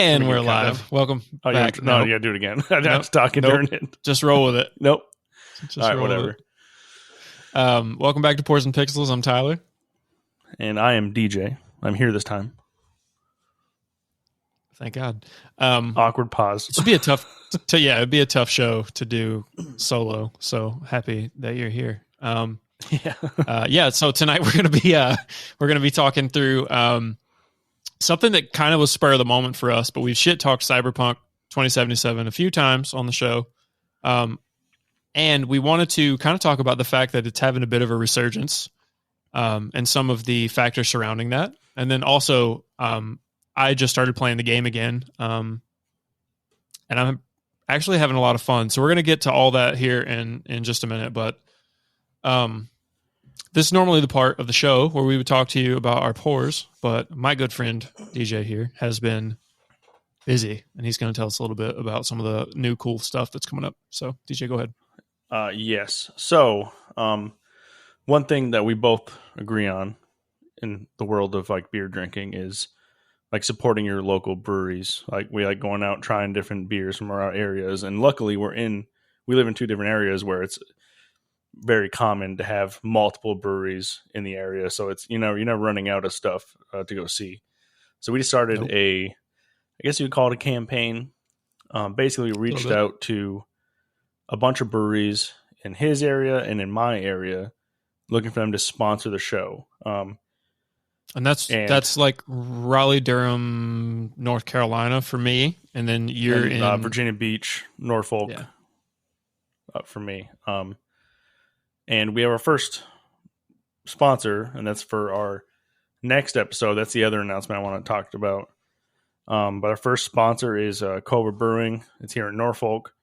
And we're live. Welcome back. No, you gotta do it again. I have to talk during it. Just roll with it. Nope. Just all right, whatever. Welcome back to Pours and Pixels. I'm Tyler. And I am DJ. I'm here this time. Thank God. Awkward pause. It'd be a tough it'd be a tough show to do solo. So happy that you're here. So tonight we're gonna be talking through something that kind of was spur of the moment for us, but we've shit talked Cyberpunk 2077 a few times on the show. And we wanted to kind of talk about the fact that it's having a bit of a resurgence, and some of the factors surrounding that. And then also, I just started playing the game again. And I'm actually having a lot of fun. So we're going to get to all that here in just a minute, but, this is normally the part of the show where we would talk to you about our pours, but my good friend DJ here has been busy, and he's going to tell us a little bit about some of the new cool stuff that's coming up. So DJ, go ahead. Yes. So, one thing that we both agree on in the world of like beer drinking is like supporting your local breweries. Like we like going out and trying different beers from our areas. And luckily we live in two different areas where it's very common to have multiple breweries in the area. So it's, you're never running out of stuff to go see. So we just started I guess you would call it a campaign. Basically we reached out to a bunch of breweries in his area and in my area, looking for them to sponsor the show. And that's like Raleigh, Durham, North Carolina for me. And then you're in Virginia Beach, Norfolk for me. And we have our first sponsor, and that's for our next episode. That's the other announcement I want to talk about. But our first sponsor is Cobra Brewing. It's here in Norfolk.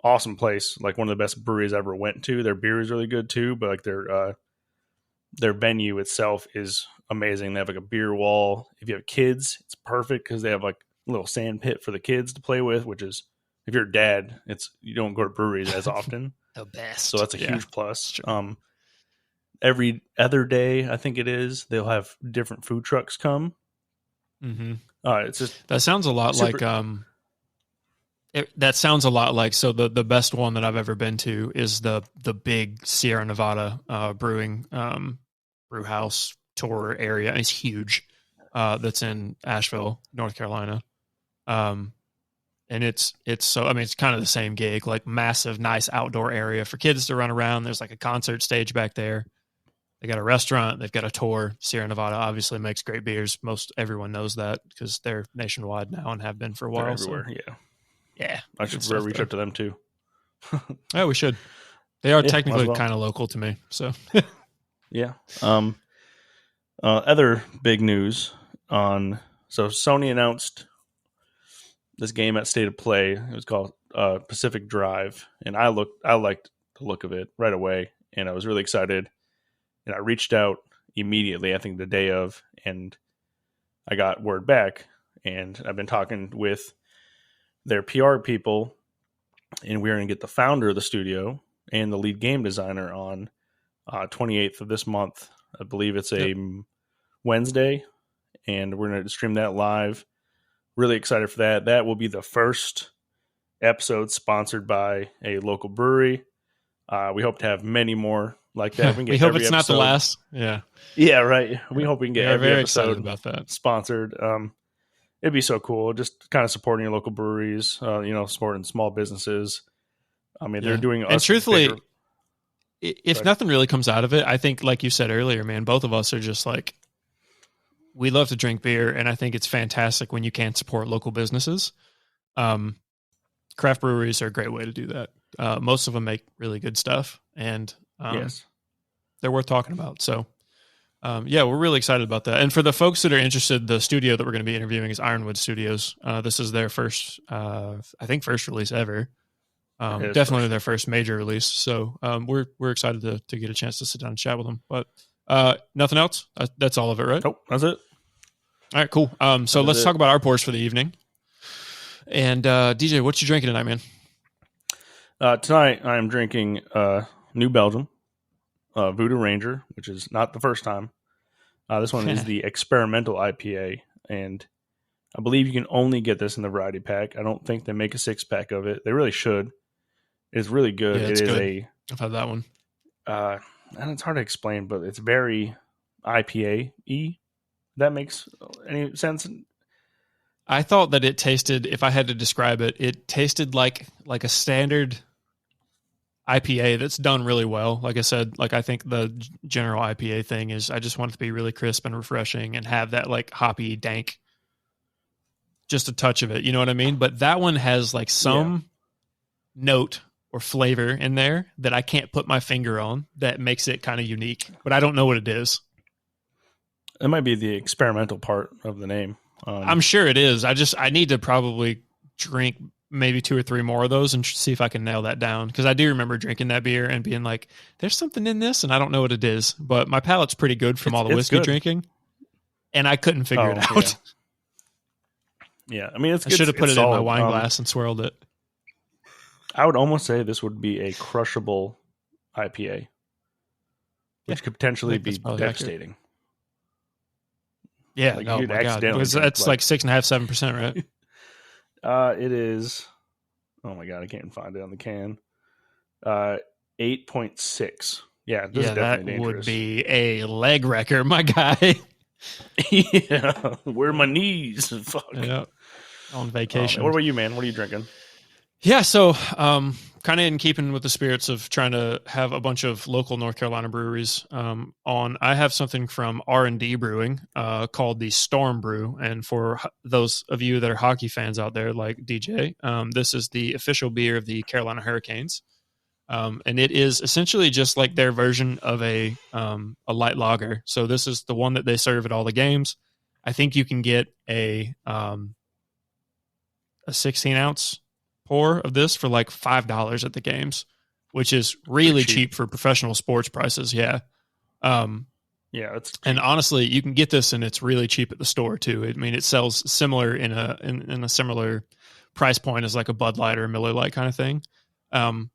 Awesome place, like one of the best breweries I ever went to. Their beer is really good too, but like their venue itself is amazing. They have like a beer wall. If you have kids, it's perfect because they have like a little sand pit for the kids to play with, which is, if you're a dad, you don't go to breweries as often. The best. So that's a huge plus. Every other day, I think it is, they'll have different food trucks come. Mm-hmm. It's just that sounds a lot like that sounds a lot like, so the best one that I've ever been to is the big Sierra Nevada brewing brew house tour area. And it's huge. That's in Asheville, North Carolina. And it's so, I mean, it's kind of the same gig, like massive, nice outdoor area for kids to run around. There's like a concert stage back there. They got a restaurant. They've got a tour. Sierra Nevada obviously makes great beers. Most everyone knows that because they're nationwide now and have been for a while. They're everywhere. So. Yeah. I should reach out to them too. Yeah, we should. They are technically kind of local to me. So yeah. Other big news so Sony announced this game at State of Play. It was called Pacific Drive, and I liked the look of it right away, and I was really excited. And I reached out immediately, I think the day of, and I got word back. And I've been talking with their PR people, and we're going to get the founder of the studio and the lead game designer on 28th of this month. I believe it's a Wednesday, and we're going to stream that live. Really excited for that. That will be the first episode sponsored by a local brewery. We hope to have many more like that. We hope it's not the last. Yeah. Yeah, right. We hope we can get every very episode about that sponsored. It'd be so cool. Just kind of supporting your local breweries, supporting small businesses. I mean, they're doing us. And truthfully, bigger. If nothing really comes out of it, I think, like you said earlier, man, both of us are just like, we love to drink beer, and I think it's fantastic when you can support local businesses. Craft breweries are a great way to do that. Most of them make really good stuff, and they're worth talking about. So, we're really excited about that. And for the folks that are interested, the studio that we're going to be interviewing is Ironwood Studios. This is their first release ever. Definitely their first major release. So we're excited to get a chance to sit down and chat with them. But nothing else? That's all of it, right? Nope, that's it. All right, cool. So let's talk about our pours for the evening. And DJ, what you drinking tonight, man? Tonight I'm drinking New Belgium Voodoo Ranger, which is not the first time. This one is the experimental IPA, and I believe you can only get this in the variety pack. I don't think they make a 6-pack of it. They really should. It's really good. Yeah, It it's is good. I've had that one. and it's hard to explain, but it's very IPA-y. That makes any sense? I thought that it tasted, if I had to describe it, it tasted like a standard IPA that's done really well. Like I said, like I think the general IPA thing is I just want it to be really crisp and refreshing and have that like hoppy dank, just a touch of it. You know what I mean? But that one has like some note or flavor in there that I can't put my finger on that makes it kind of unique, but I don't know what it is. It might be the experimental part of the name. I'm sure it is. I need to probably drink maybe 2 or 3 more of those and see if I can nail that down. Because I do remember drinking that beer and being like, there's something in this and I don't know what it is. But my palate's pretty good from all the whiskey drinking. And I couldn't figure it out. Yeah. I mean, it's I good. should have put it in my wine glass and swirled it. I would almost say this would be a crushable IPA, which could potentially be devastating. Accurate. Yeah, like no, my God. That's like 6.5%, 7%, right? It is. Oh my God, I can't find it on the can. 8.6. Yeah, this is definitely dangerous. Would be a leg wrecker, my guy. Yeah, where are my knees? Fuck. Yeah, on vacation. What about you, man? What are you drinking? Yeah, so kind of in keeping with the spirits of trying to have a bunch of local North Carolina breweries I have something from R&D Brewing called the Storm Brew. And for those of you that are hockey fans out there like DJ, this is the official beer of the Carolina Hurricanes. And it is essentially just like their version of a light lager. So this is the one that they serve at all the games. I think you can get a 16-ounce pour of this for like $5 at the games, which is really cheap for professional sports prices. Yeah. And honestly, you can get this and it's really cheap at the store too. I mean, it sells similar in a similar price point as like a Bud Light or a Miller Lite kind of thing. And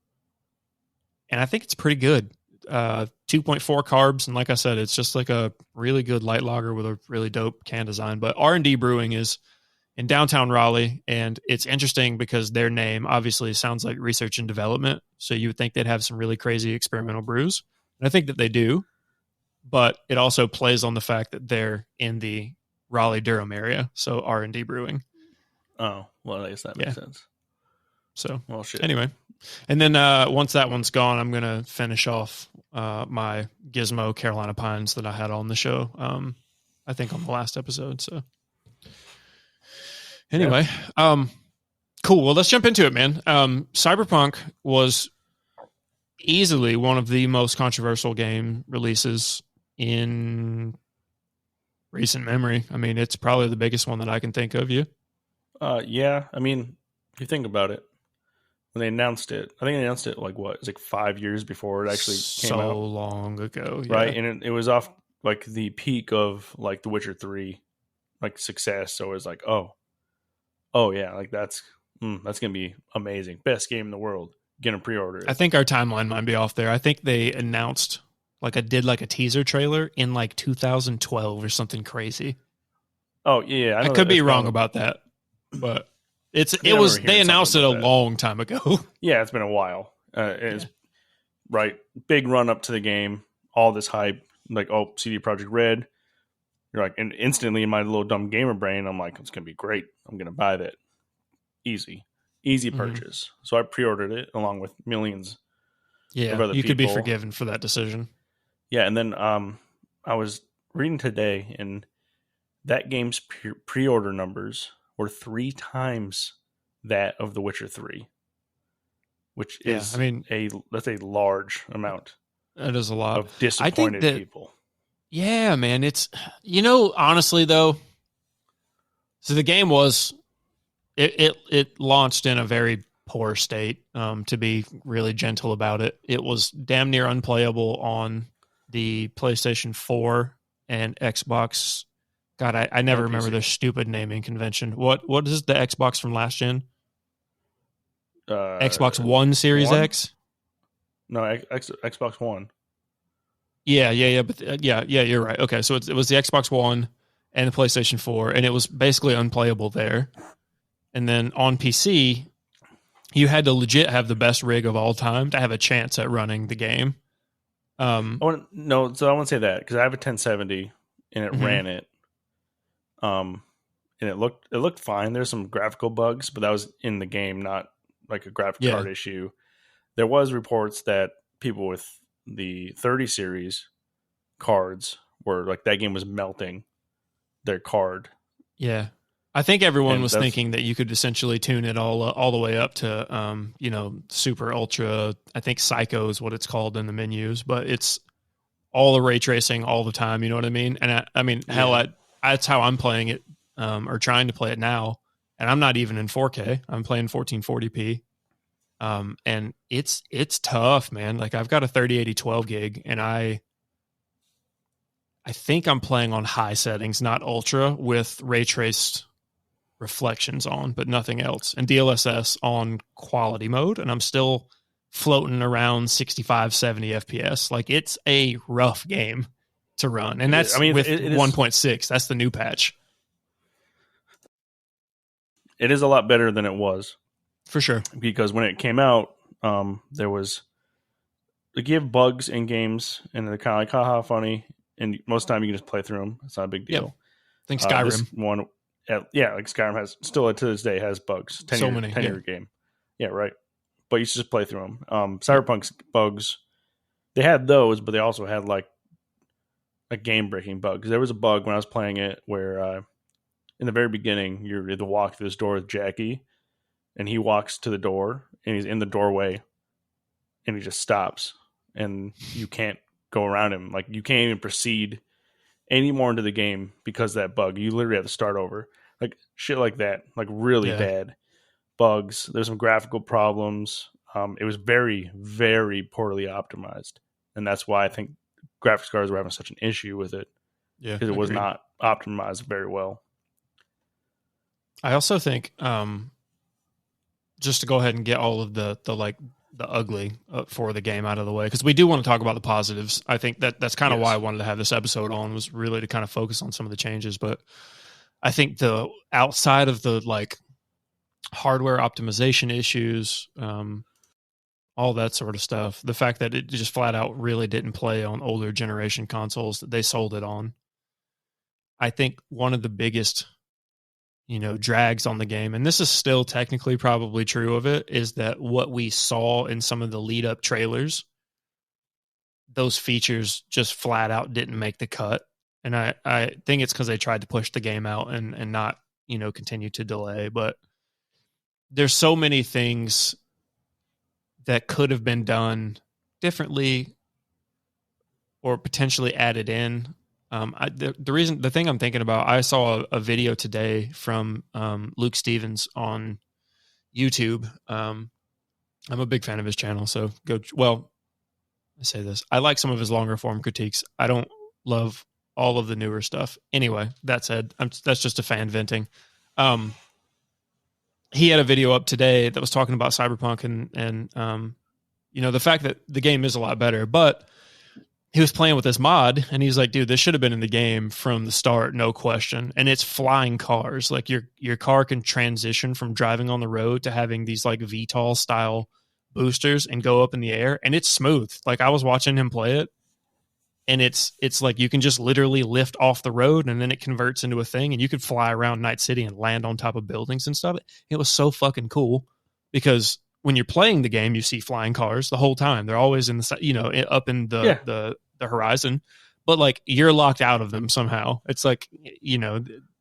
I think it's pretty good. 2.4 carbs. And like I said, it's just like a really good light lager with a really dope can design. But R&D Brewing is in downtown Raleigh, and it's interesting because their name obviously sounds like research and development. So you would think they'd have some really crazy experimental brews. And I think that they do, but it also plays on the fact that they're in the Raleigh-Durham area. So R&D Brewing. Oh, well, I guess that makes sense. So, well, shit. Anyway. And then once that one's gone, I'm going to finish off my Gizmo Carolina Pines that I had on the show, I think on the last episode. So anyway, cool. Well, let's jump into it, man. Cyberpunk was easily one of the most controversial game releases in recent memory. I mean, it's probably the biggest one that I can think of. You? Yeah. I mean, if you think about it, when they announced it, I think they announced it like what? It was like 5 years before it actually came out. So long ago, yeah. Right? And it was off like the peak of like The Witcher 3, like success. So it was like, oh yeah, like that's gonna be amazing, best game in the world. Gonna pre-order it. I think our timeline might be off there. I think they announced did a teaser trailer in like 2012 or something crazy. Oh yeah, I could be wrong about that, but. They announced it a long time ago. Yeah, it's been a while. It's right. Big run up to the game, all this hype, like, oh, CD Projekt Red. You're like, and instantly in my little dumb gamer brain, I'm like, it's gonna be great. I'm gonna buy that. Easy purchase. Mm-hmm. So I pre-ordered it along with millions of other people. You could be forgiven for that decision. Yeah, and then I was reading today, and that game's pre-order numbers were 3 times that of The Witcher 3, which is, that's a large amount. That is a lot of disappointed people. Yeah, man. It's, honestly though, so the game was, it launched in a very poor state, to be really gentle about it. It was damn near unplayable on the PlayStation 4 and Xbox. God, I never remember their stupid naming convention. What is the Xbox from last gen? Xbox One Series X? No, Xbox One. Yeah, but yeah, you're right. Okay, so it was the Xbox One, and the PlayStation 4, and it was basically unplayable there. And then on PC, you had to legit have the best rig of all time to have a chance at running the game. No, so I won't say that because I have a 1070 and it ran it. And it looked fine. There's some graphical bugs, but that was in the game, not like a graphic card issue. There was reports that people with the 30 series cards were like that game was melting their card. Yeah. I think everyone was thinking that you could essentially tune it all the way up to, super ultra. I think Psycho is what it's called in the menus, but it's all the ray tracing all the time. You know what I mean? And that's how I'm playing it, or trying to play it now. And I'm not even in 4K. I'm playing 1440p. And it's tough, man. Like I've got a 3080 12 gig, and I think I'm playing on high settings, not ultra, with ray traced reflections on, but nothing else, and DLSS on quality mode, and I'm still floating around 65 70 FPS. Like it's a rough game to run, and that's with 1.6. That's the new patch. It is a lot better than it was, for sure, because when it came out, there was like you have bugs in games and they're kind of like haha funny, and most of the time you can just play through them. It's not a big deal. Yep. I think Skyrim this one, like Skyrim has still to this day has bugs. 10-year game. Yeah, right. But you should just play through them. Cyberpunk's bugs, they had those, but they also had like a game breaking bug. There was a bug when I was playing it where in the very beginning you had to walk through this door with Jackie, and he walks to the door and he's in the doorway, and he just stops, and you can't go around him. Like you can't even proceed any more into the game because of that bug. You literally have to start over. Like shit like that, like really bad bugs. There's some graphical problems. It was very, very poorly optimized, and that's why I think graphics cards were having such an issue with it. Yeah, because it was not optimized very well. I also think, just to go ahead and get all of the ugly for the game out of the way, because we do want to talk about the positives. I think that's kind of why I wanted to have this episode on, was really to kind of focus on some of the changes. But I think the outside of the like hardware optimization issues, all that sort of stuff, the fact that it just flat out really didn't play on older generation consoles that they sold it on, I think one of the biggest drags on the game, and this is still technically probably true of it, is that what we saw in some of the lead up trailers, those features just flat out didn't make the cut. And I think it's because they tried to push the game out and not, continue to delay. But there's so many things that could have been done differently or potentially added in. The thing I'm thinking about, I saw a video today from Luke Stevens on YouTube. I'm a big fan of his channel, so I say this. I like some of his longer form critiques. I don't love all of the newer stuff. Anyway, that said, that's just a fan venting. He had a video up today that was talking about Cyberpunk and the fact that the game is a lot better, but he was playing with this mod, and he's like, dude, this should have been in the game from the start, no question. And it's flying cars. Like your car can transition from driving on the road to having these like VTOL style boosters and go up in the air, and it's smooth. Like I was watching him play it, and it's like you can just literally lift off the road, and then it converts into a thing, and you could fly around Night City and land on top of buildings and stuff. It was so fucking cool, because when you're playing the game, you see flying cars the whole time. They're always in the, up in the horizon, but like you're locked out of them somehow. It's like,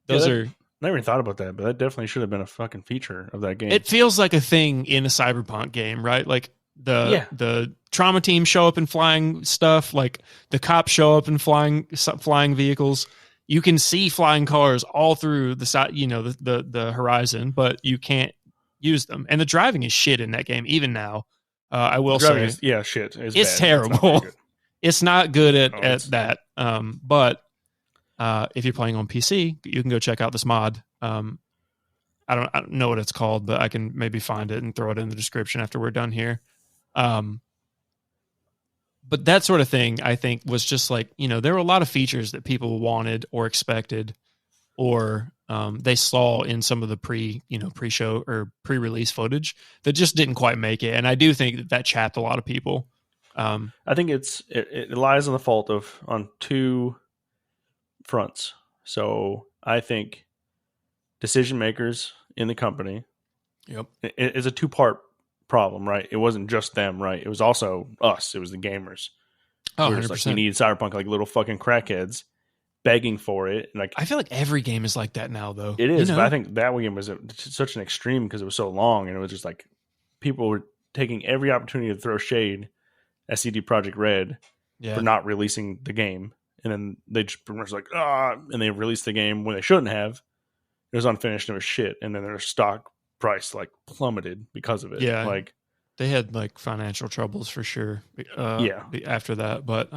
those are. I never even thought about that, but that definitely should have been a fucking feature of that game. It feels like a thing in a Cyberpunk game, right? Like the trauma team show up in flying stuff. Like the cops show up in flying vehicles. You can see flying cars all through the side, the horizon, but you can't use them. And the driving is shit in that game, even now. I will say, shit. It's terrible. It's not good at that. But if you're playing on PC, you can go check out this mod. I don't know what it's called, but I can maybe find it and throw it in the description after we're done here. But that sort of thing, I think, was just like, there were a lot of features that people wanted or expected or they saw in some of the pre-show or pre-release footage that just didn't quite make it. And I do think that chapped a lot of people. I think it lies on the fault on two fronts. So I think decision makers in the company. Yep. It's a two-part problem, right? It wasn't just them, right? It was also us. It was the gamers. Oh, We're just like, we need Cyberpunk like little fucking crackheads begging for it. And like, I feel like every game is like that now, though. it is, but I think that game was such an extreme because it was so long, and it was just like people were taking every opportunity to throw shade at CD Projekt Red for not releasing the game. And then they just were like, and they released the game when they shouldn't have. It was unfinished and it was shit. And then their stock price like plummeted because of it. Yeah. Like, they had like financial troubles for sure. After that. But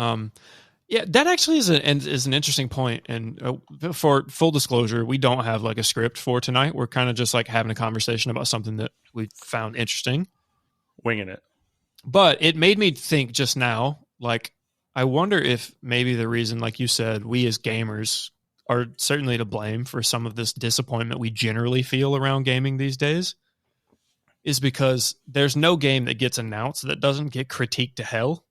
yeah, that actually is an interesting point. And for full disclosure, we don't have like a script for tonight. We're kind of just like having a conversation about something that we found interesting. Winging it. But it made me think just now, like, I wonder if maybe the reason, like you said, we as gamers are certainly to blame for some of this disappointment we generally feel around gaming these days, is because there's no game that gets announced that doesn't get critiqued to hell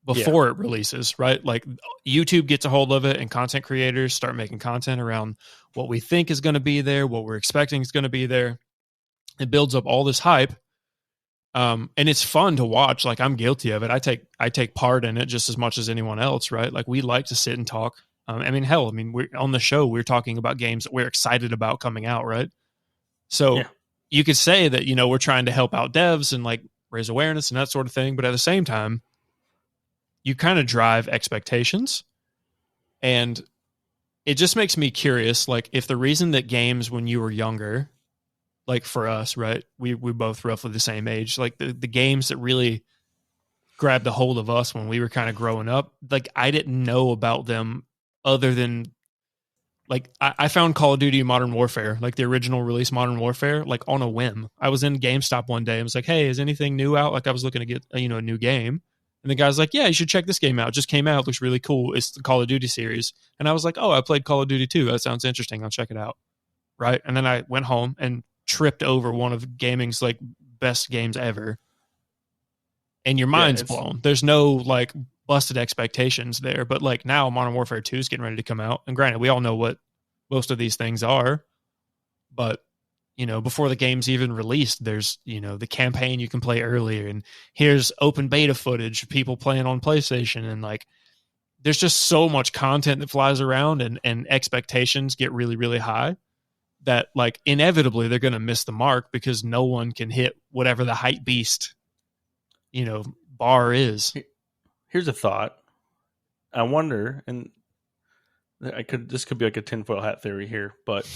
before it releases, right? Like YouTube gets a hold of it and content creators start making content around what we think is going to be there, what we're expecting is going to be there. It builds up all this hype. And it's fun to watch. Like, I'm guilty of it. I take part in it just as much as anyone else, right? Like, we like to sit and talk. We're on the show, we're talking about games that we're excited about coming out, right? So you could say that, we're trying to help out devs and like raise awareness and that sort of thing. But at the same time, you kind of drive expectations. And it just makes me curious, like, if the reason that games when you were younger, like for us, right? We both roughly the same age. Like the games that really grabbed a hold of us when we were kind of growing up, like I didn't know about them other than like I found Call of Duty Modern Warfare, like the original release Modern Warfare, like on a whim. I was in GameStop one day and was like, hey, is anything new out? Like I was looking to get, a new game. And the guy's like, yeah, you should check this game out. It just came out. It looks really cool. It's the Call of Duty series. And I was like, oh, I played Call of Duty 2. That sounds interesting. I'll check it out. Right. And then I went home and tripped over one of gaming's like best games ever, and your mind's blown. There's no like busted expectations there, but like now Modern Warfare 2 is getting ready to come out, and granted we all know what most of these things are, but before the game's even released, there's the campaign you can play earlier, and here's open beta footage of people playing on PlayStation, and like there's just so much content that flies around, and expectations get really, really high, that like inevitably they're going to miss the mark because no one can hit whatever the hype beast, bar is. Here's a thought. I wonder, and this could be like a tinfoil hat theory here, but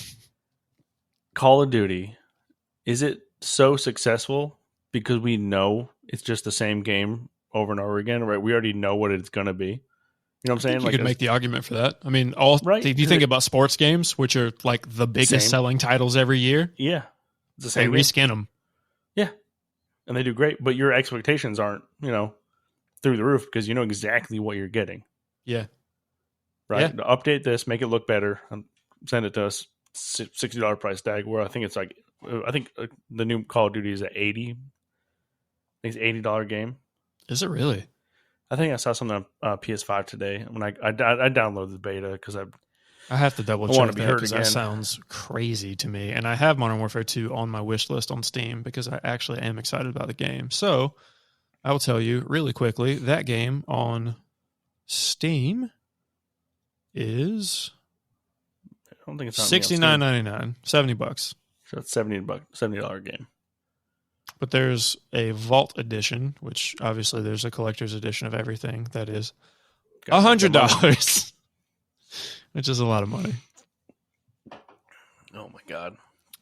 Call of Duty, is it so successful because we know it's just the same game over and over again, right? We already know what it's going to be. You know what I'm saying? You like could make the argument for that. I mean, if you think about sports games, which are like the biggest selling titles every year, it's the same. They reskin them, and they do great. But your expectations aren't, through the roof because you know exactly what you're getting. Yeah, right. Yeah. Update this, make it look better, and send it to us. $60 price tag. Where I think the new Call of Duty is at $80. I think it's $80 game. Is it really? I think I saw something on PS5 today when I downloaded the beta because I have to double check that because that sounds crazy to me. And I have Modern Warfare 2 on my wish list on Steam because I actually am excited about the game. So I will tell you really quickly, that game on Steam is I don't think it's $69.99, $70. So it's $70 game. But there's a Vault edition, which obviously there's a collector's edition of everything. That is $100, which is a lot of money. Oh my God.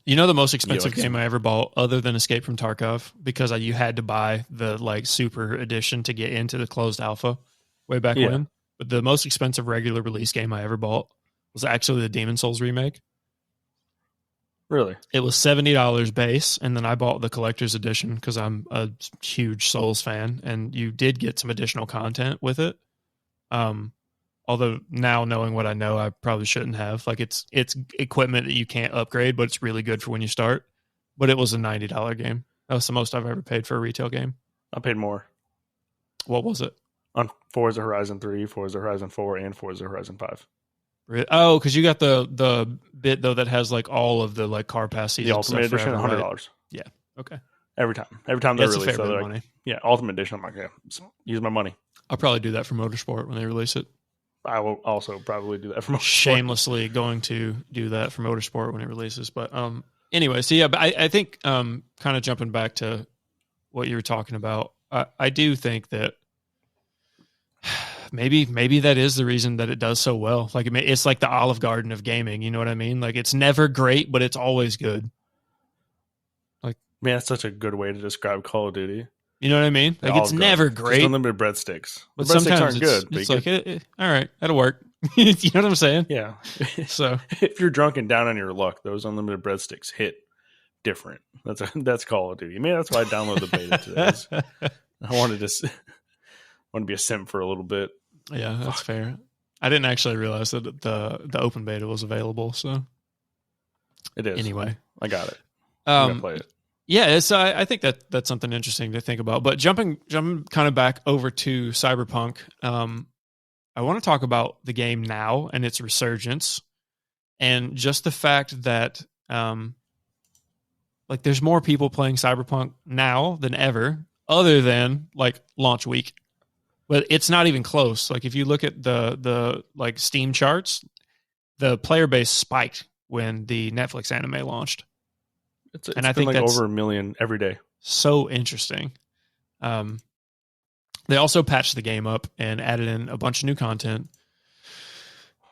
The most expensive game I ever bought other than Escape from Tarkov, because you had to buy the like super edition to get into the closed alpha way back when. But the most expensive regular release game I ever bought was actually the Demon's Souls remake. Really? It was $70 base, and then I bought the collector's edition because I'm a huge Souls fan, and you did get some additional content with it. Although now knowing what I know, I probably shouldn't have. Like it's equipment that you can't upgrade, but it's really good for when you start. But it was a $90 game. That was the most I've ever paid for a retail game. I paid more What was it? on Forza Horizon 3, Forza Horizon 4, and Forza Horizon 5. Oh, because you got the bit though that has like all of the like car pass seasons. The Ultimate Edition, $100. Right? Yeah. Okay. Every time they're That's released. a fair bit of like, money. yeah, Ultimate Edition. I'm like, yeah, use my money. I'll probably do that for Motorsport when they release it. I will also probably do that for Motorsport. Shamelessly going to do that for Motorsport when it releases. But anyway, so yeah, but I think kind of jumping back to what you were talking about, I do think that maybe that is the reason that it does so well. Like it's like the Olive Garden of gaming. You know what I mean? Like it's never great, but it's always good. Like, man, that's such a good way to describe Call of Duty. You know what I mean? Like it's never great. Just unlimited breadsticks. But the breadsticks sometimes aren't good. It's like, all right, that'll work. You know what I'm saying? Yeah. So if you're drunk and down on your luck, those unlimited breadsticks hit different. That's Call of Duty. Maybe that's why I downloaded the beta today. I wanted to be a simp for a little bit. Yeah, that's fair. I didn't actually realize that the open beta was available. So it is. Anyway, I got it. I'm gonna play it. Yeah, it's, I think that's something interesting to think about. But jumping kind of back over to Cyberpunk, I want to talk about the game now and its resurgence, and just the fact that like there's more people playing Cyberpunk now than ever, other than like launch week. But it's not even close. Like if you look at the like Steam charts, the player base spiked when the Netflix anime launched. It's I think like over 1 million every day. So interesting. They also patched the game up and added in a bunch of new content.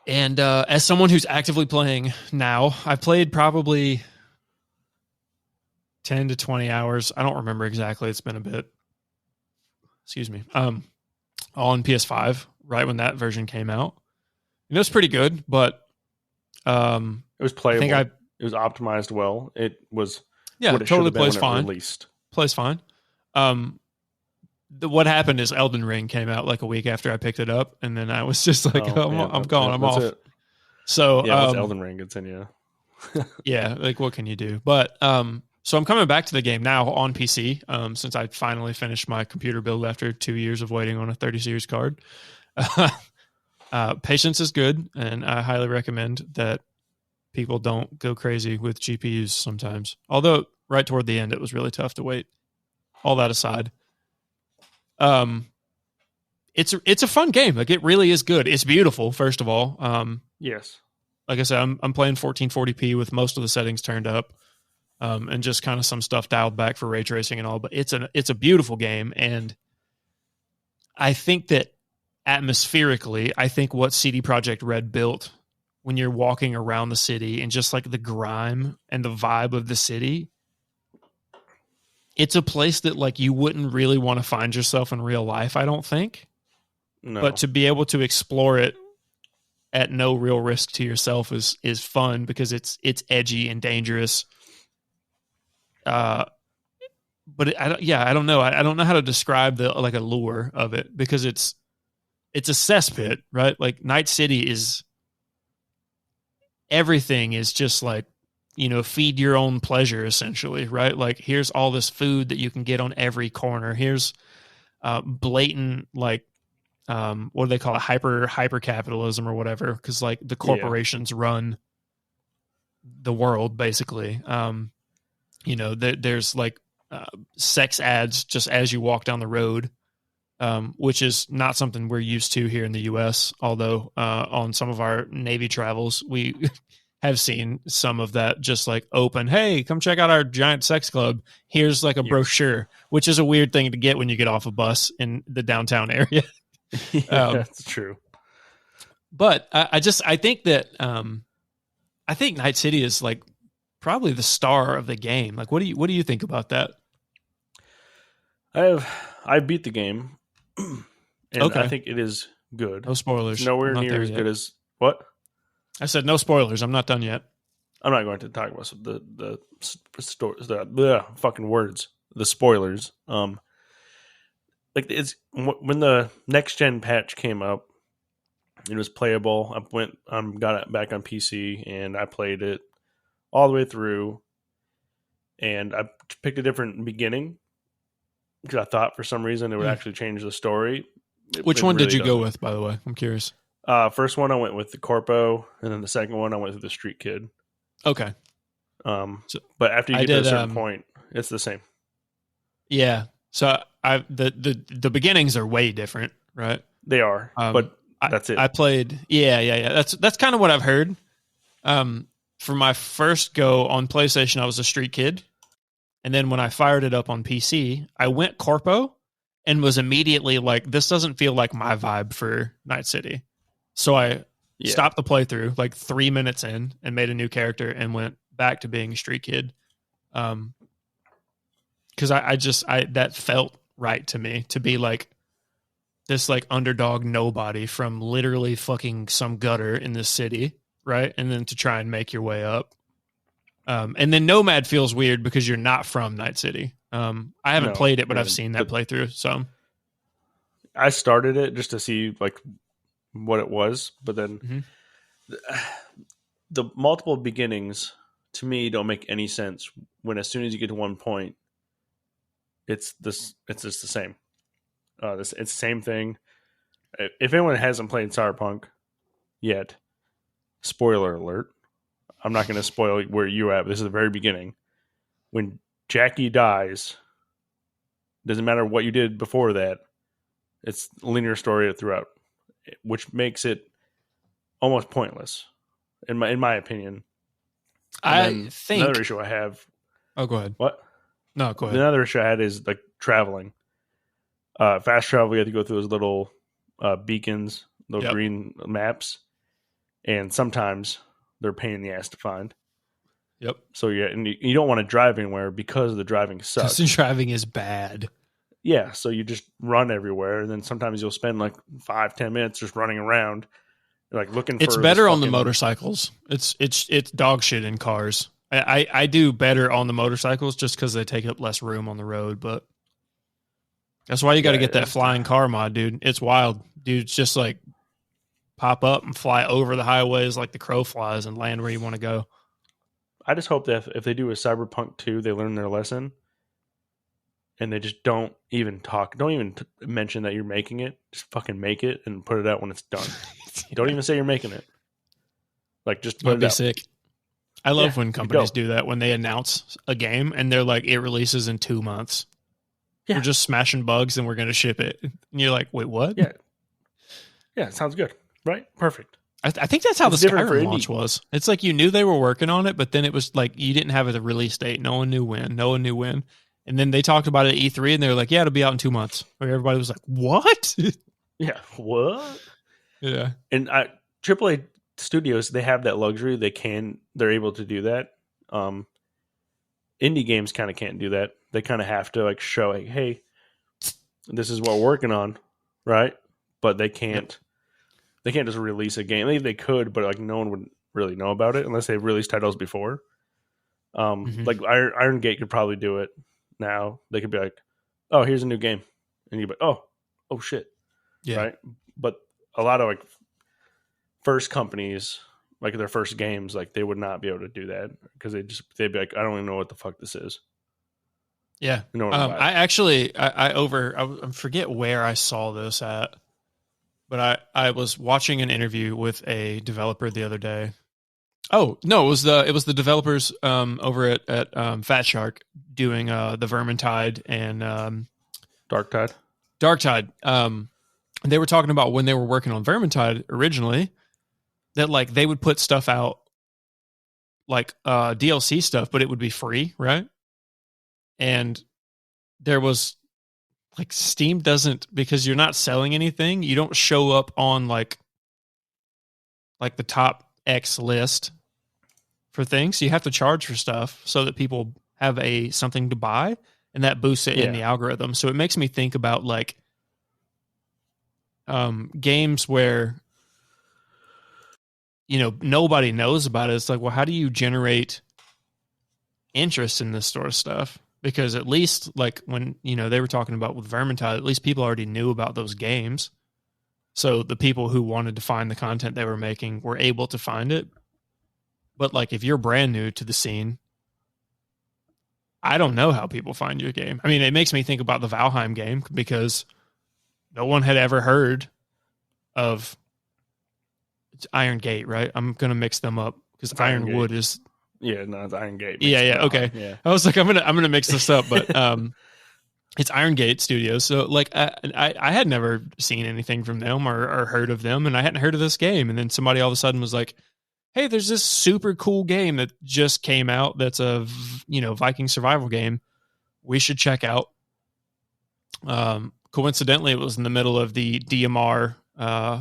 And as someone who's actively playing now, I've played probably 10 to 20 hours. I don't remember exactly. It's been a bit. Excuse me. On PS5, right when that version came out. It was pretty good, but it was playable. It was optimized well. It was what it totally plays fine. Released. Plays fine. What happened is Elden Ring came out like a week after I picked it up, and then I was just like, I'm gone. I'm off. It. So yeah, it's Elden Ring. It's in you. Yeah, like what can you do? But so I'm coming back to the game now on PC since I finally finished my computer build after 2 years of waiting on a 30 series card. Patience is good, and I highly recommend that people don't go crazy with GPUs sometimes. Although right toward the end, it was really tough to wait. All that aside, it's a fun game. Like it really is good. It's beautiful. First of all, yes. Like I said, I'm playing 1440p with most of the settings turned up, and just kind of some stuff dialed back for ray tracing and all. But it's a beautiful game, and I think that atmospherically, I think what CD Projekt Red built when you're walking around the city and just like the grime and the vibe of the city, it's a place that like you wouldn't really want to find yourself in real life, I don't think. No. But to be able to explore it at no real risk to yourself is fun because it's edgy and dangerous. But I don't know. I don't know how to describe the like allure of it because it's a cesspit, right? Like Night City is everything is just like, feed your own pleasure essentially, right? Like here's all this food that you can get on every corner. Here's blatant like what do they call it? Hyper capitalism or whatever. Cause like the corporations run the world basically. There's like sex ads just as you walk down the road, which is not something we're used to here in the US. Although on some of our Navy travels, we have seen some of that just like open, hey, come check out our giant sex club. Here's like a brochure, which is a weird thing to get when you get off a bus in the downtown area. That's true. But I think that I think Night City is like probably the star of the game. Like, what do you think about that? I beat the game, and I think it is good. No spoilers. It's nowhere near as good as what? I said no spoilers. I'm not done yet. I'm not going to talk about the fucking words, the spoilers. Like it's when the next gen patch came up, It was playable. Got it back on PC, and I played it all the way through. And I picked a different beginning because I thought for some reason it would actually change the story. Which one did you go with, by the way? I'm curious. First one I went with the Corpo, and then the second one I went with the Street Kid. Okay. But after you get to a certain point, it's the same. Yeah. So the beginnings are way different, right? They are, but that's it. I played. Yeah. That's kind of what I've heard. For my first go on PlayStation, I was a Street Kid, and then when I fired it up on PC, I went Corpo, and was immediately like, "This doesn't feel like my vibe for Night City." So I stopped the playthrough like 3 minutes in and made a new character and went back to being a Street Kid. Because I that felt right to me to be like this like underdog nobody from literally fucking some gutter in this city, right? And then to try and make your way up. And then Nomad feels weird because you're not from Night City. I haven't played it, but I've seen that playthrough. So I started it just to see like what it was, but then the multiple beginnings to me don't make any sense when as soon as you get to one point, it's just the same. It's the same thing. If anyone hasn't played Cyberpunk yet, spoiler alert, I'm not going to spoil where you're at, but this is the very beginning. When Jackie dies, doesn't matter what you did before that, it's a linear story throughout, which makes it almost pointless, in my opinion. I think another issue I have. Oh, go ahead. What? No, go ahead. Another issue I had is like traveling. Fast travel, you have to go through those little beacons, little green maps, and sometimes they're a pain in the ass to find. Yep. So you don't want to drive anywhere because the driving sucks. Because the driving is bad. Yeah, so you just run everywhere, and then sometimes you'll spend like 5-10 minutes just running around, like looking for. It's better on the motorcycles. It's dog shit in cars. I do better on the motorcycles just because they take up less room on the road, but that's why you got to get that flying car mod, dude. It's wild, dude. It's just like pop up and fly over the highways like the crow flies and land where you want to go. I just hope that if they do a Cyberpunk 2, they learn their lesson. And they just don't even talk. Don't even mention that you're making it. Just fucking make it and put it out when it's done. Don't even say you're making it. Like, just put it out. Sick. I love when companies do that, when they announce a game and they're like, it releases in 2 months. Yeah. We're just smashing bugs and we're going to ship it. And you're like, wait, what? Yeah. Yeah, it sounds good. Right? Perfect. I think that's how the Skyrim launch was. It's like you knew they were working on it, but then it was like you didn't have a release date. No one knew when. And then they talked about it at E3, and they were like, yeah, it'll be out in 2 months. Or everybody was like, what? Yeah, what? Yeah. And AAA studios, they have that luxury. They're able to do that. Indie games kind of can't do that. They kind of have to like show, like, hey, this is what we're working on, right? But they can't. Yep. They can't just release a game. Maybe they could, but like no one would really know about it unless they've released titles before. Like Iron Gate could probably do it. Now they could be like, "Oh, here's a new game," and you'd be, "Oh shit," yeah, right? But a lot of like first companies, like their first games, like they would not be able to do that because they'd be like, "I don't even know what the fuck this is." Yeah, I forget where I saw this at, but I was watching an interview with a developer the other day. Oh no! It was the developers over at Fat Shark doing the Vermintide and Darktide. They were talking about when they were working on Vermintide originally that like they would put stuff out like DLC stuff, but it would be free, right? And there was like Steam doesn't, because you're not selling anything. You don't show up on like the top X list for things. You have to charge for stuff so that people have something to buy, and that boosts it in the algorithm. So it makes me think about like games where nobody knows about it. It's like, well, how do you generate interest in this sort of stuff? Because at least like when they were talking about with Vermintide, at least people already knew about those games. So the people who wanted to find the content they were making were able to find it. But like if you're brand new to the scene, I don't know how people find your game. I mean, it makes me think about the Valheim game because no one had ever heard of it's Iron Gate, right? I'm gonna mix them up because Ironwood is it's Iron Gate. Yeah, okay. Yeah. I was like, I'm gonna mix this up, but it's Iron Gate Studios. So like I had never seen anything from them or heard of them, and I hadn't heard of this game. And then somebody all of a sudden was like, hey, there's this super cool game that just came out that's a Viking survival game we should check out. Coincidentally, it was in the middle of the DMR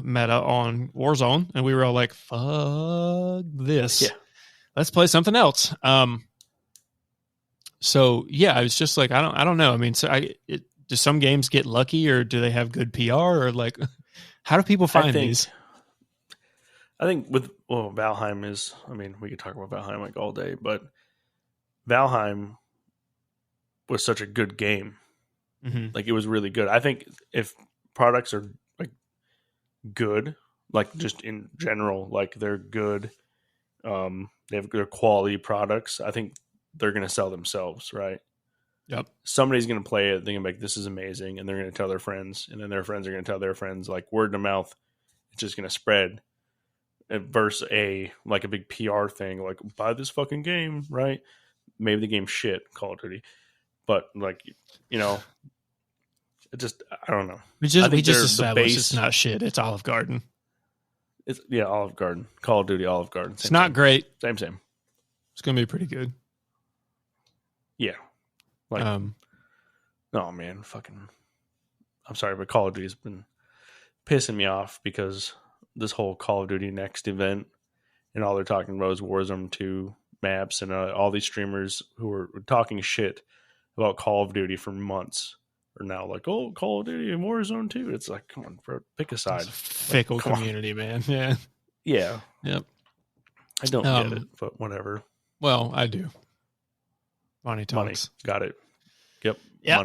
meta on Warzone, and we were all like, fuck this. Yeah. Let's play something else. So yeah, I was just like, I don't know. I mean, do some games get lucky, or do they have good PR, or like, how do people find these? I think Valheim is. I mean, we could talk about Valheim like all day, but Valheim was such a good game. Mm-hmm. Like, it was really good. I think if products are like good, like just in general, like they're good, they have good quality products, I think they're going to sell themselves, right? Yep. Somebody's going to play it, they're going to be like, this is amazing, and they're going to tell their friends, and then their friends are going to tell their friends, like word of mouth. It's just going to spread. Versus a big PR thing, like buy this fucking game, right? Maybe the game's shit, Call of Duty, but like, it just, I don't know. We just established it's not shit. It's Olive Garden. It's Olive Garden, Call of Duty, Olive Garden. It's not great. Same. It's gonna be pretty good. Yeah. Like, oh man, fucking. I'm sorry, but Call of Duty's been pissing me off because this whole Call of Duty Next event, and all they're talking about is Warzone 2 maps, and all these streamers who were talking shit about Call of Duty for months are now like, oh, Call of Duty and Warzone 2. It's like, come on, bro, pick a side. Fickle community, man. Yeah. Yeah. Yep. I don't get it, but whatever. Well, I do. Money talks. Money. Got it. Yep. Yeah.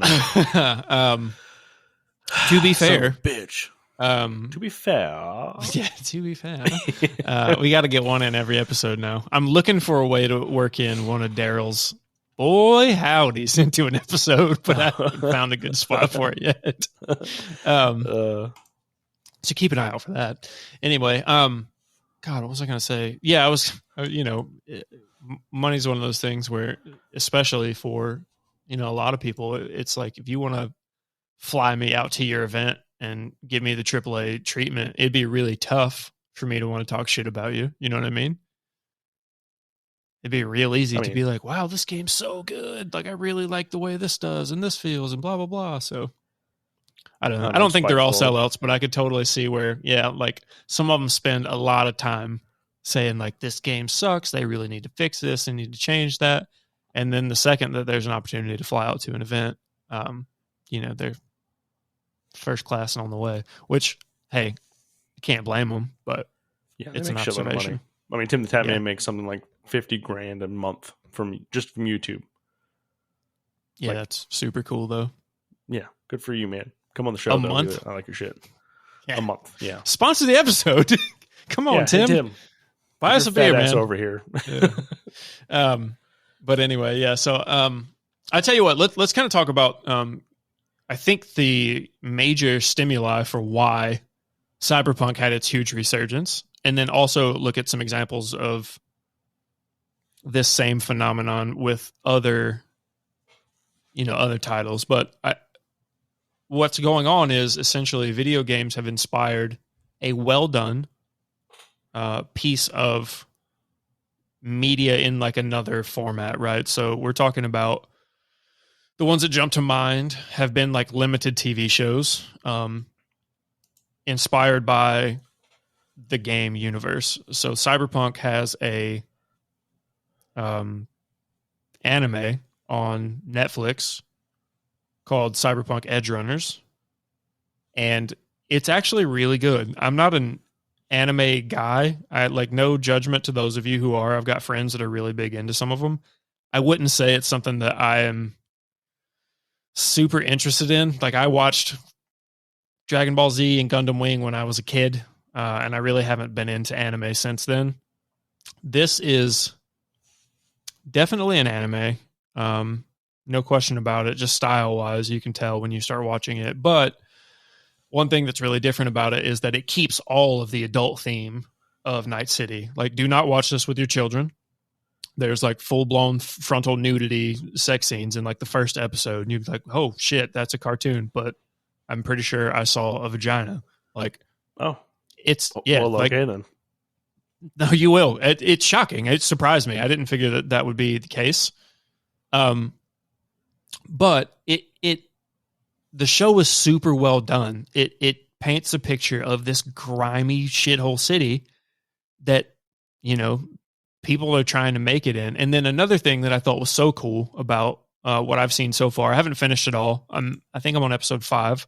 To be fair, bitch. To be fair, we got to get one in every episode now. I'm looking for a way to work in one of Daryl's boy howdies into an episode, but I haven't found a good spot for it yet. So keep an eye out for that. Anyway, God, what was I going to say? Yeah, I was, money's one of those things where, especially for, a lot of people, it's like, if you want to fly me out to your event and give me the AAA treatment, it'd be really tough for me to want to talk shit about you. You know what I mean? It'd be real easy to be like, wow, this game's so good. Like, I really like the way this does and this feels and blah, blah, blah. So I don't know. I don't think they're all sellouts, but I could totally see where, like some of them spend a lot of time saying like, this game sucks. They really need to fix this. They need to change that. And then the second that there's an opportunity to fly out to an event, they're first class and on the way, which, hey, you can't blame them, but it's an observation. I mean, Tim the Tatman makes something like $50,000 a month from YouTube. Yeah, that's super cool though. Yeah, good for you, man. Come on the show. A month? I like your shit. Yeah. A month, yeah. Sponsor the episode. Come on, Tim. Hey, Tim. Buy us a beer, man. Over here. Yeah. But anyway, yeah. So I tell you what, let's kind of talk about I think the major stimuli for why Cyberpunk had its huge resurgence, and then also look at some examples of this same phenomenon with other titles. But what's going on is essentially video games have inspired a well-done piece of media in like another format, right? So we're talking about the ones that jump to mind have been like limited TV shows, inspired by the game universe. So Cyberpunk has a anime on Netflix called Cyberpunk Edge Runners, and it's actually really good. I'm not an anime guy. I like, no judgment to those of you who are. I've got friends that are really big into some of them. I wouldn't say it's something that I am super interested in. Like, I watched Dragon Ball Z and Gundam Wing when I was a kid, and I really haven't been into anime since then. This is definitely an anime. No question about it. Just style wise, you can tell when you start watching it. But one thing that's really different about it is that it keeps all of the adult theme of Night City. Like, do not watch this with your children. There's like full blown frontal nudity sex scenes in like the first episode. And you'd be like, oh shit, that's a cartoon. But I'm pretty sure I saw a vagina. Like, it's, yeah. Well, like, okay then. No, you will. It's shocking. It surprised me. I didn't figure that that would be the case. But the show was super well done. It paints a picture of this grimy shithole city that, you know, people are trying to make it in. And then another thing that I thought was so cool about what I've seen so far, I haven't finished it all. I think I'm on episode 5,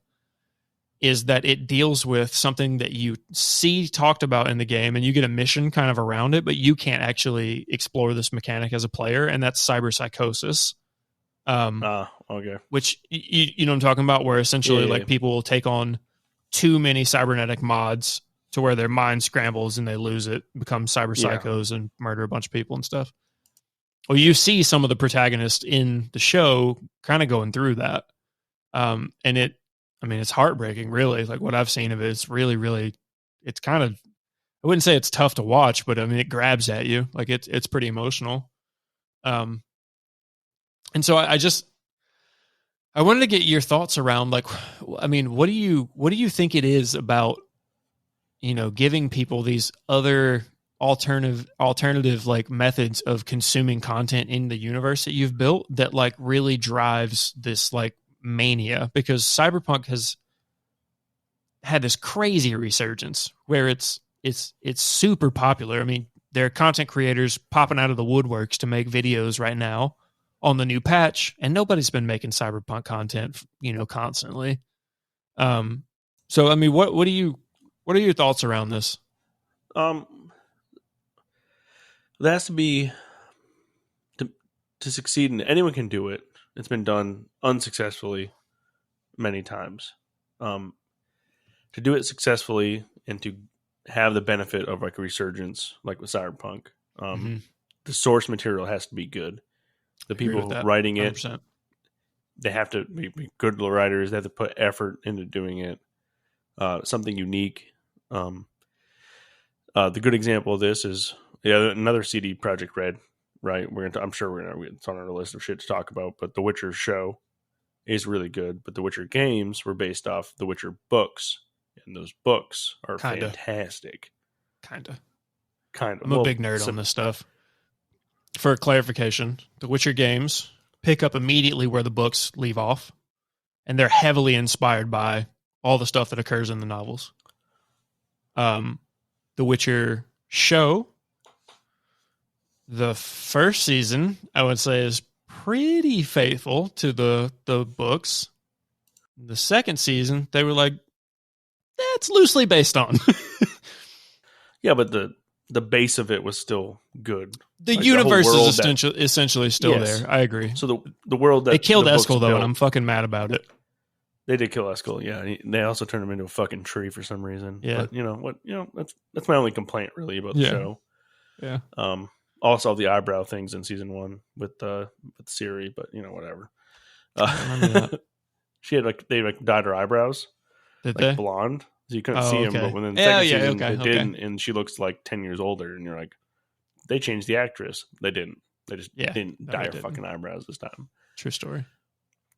is that it deals with something that you see talked about in the game, and you get a mission kind of around it, but you can't actually explore this mechanic as a player, and that's cyberpsychosis. Okay. Which, you know what I'm talking about, where essentially like people will take on too many cybernetic mods to where their mind scrambles and they lose it, become cyber psychos and murder a bunch of people and stuff. Well, you see some of the protagonists in the show kind of going through that. And it's heartbreaking, really. Like what I've seen of it, it's really, really, it's kind of, I wouldn't say it's tough to watch, but I mean, it grabs at you. Like it's pretty emotional. And so I wanted to get your thoughts around, like, I mean, what do you think it is about, you know, giving people these other alternative like methods of consuming content in the universe that you've built that like really drives this like mania? Because Cyberpunk has had this crazy resurgence where it's super popular. I mean, there are content creators popping out of the woodworks to make videos right now on the new patch, and nobody's been making Cyberpunk content, you know, constantly. So I mean, what are your thoughts around this? That has to be to succeed, and anyone can do it. It's been done unsuccessfully many times. To do it successfully and to have the benefit of like a resurgence, like with Cyberpunk, the source material has to be good. The people writing 100%. It, they have to be good writers. They have to put effort into doing it. Something unique. The good example of this is another CD Projekt Red. Right, I'm sure it's on our list of shit to talk about. But The Witcher show is really good. But The Witcher games were based off The Witcher books, and those books are fantastic. Kind of. I'm a big nerd on this stuff. For clarification, The Witcher games pick up immediately where the books leave off, and they're heavily inspired by all the stuff that occurs in the novels. The Witcher show, the first season, I would say, is pretty faithful to the books. The second season, they were like, that's loosely based on. Yeah, but the base of it was still good. The like universe is essentially still there. I agree. So the world that they killed Eskel though, and I'm fucking mad about it. They did kill Eskel, yeah. They also turned him into a fucking tree for some reason. Yeah, but you know what? You know that's my only complaint really about the show. Yeah. Also the eyebrow things in season 1 with Ciri, but you know whatever. She had they dyed her eyebrows. Did like they? Blonde? So you couldn't see him, but when in the second season they didn't, and she looks like 10 years older, and you're like, they changed the actress. They didn't. They just didn't dye her fucking eyebrows this time. True story.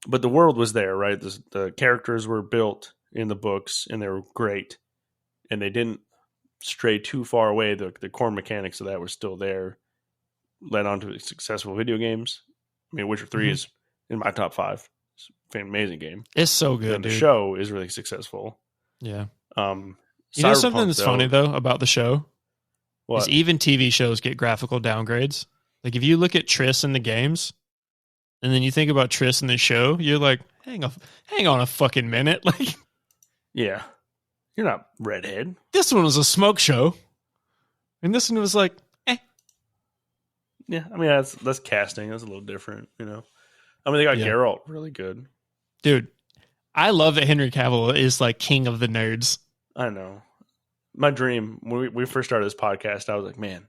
But the world was there, right? The characters were built in the books, and they were great, and they didn't stray too far away. The core mechanics of that were still there, led on to successful video games. I mean, Witcher 3 is in my top 5. It's an amazing game. It's so good, and the show is really successful. Yeah. You know something that's funny though about the show? What? Is even TV shows get graphical downgrades. Like if you look at Triss in the games, and then you think about Triss in the show, you're like, hang on a fucking minute. Like, yeah, you're not redhead. This one was a smoke show, and this one was like, eh. Yeah, I mean that's casting. That's a little different, you know. I mean they got Geralt really good, dude. I love that Henry Cavill is like king of the nerds. I know. My dream when we first started this podcast, I was like, man,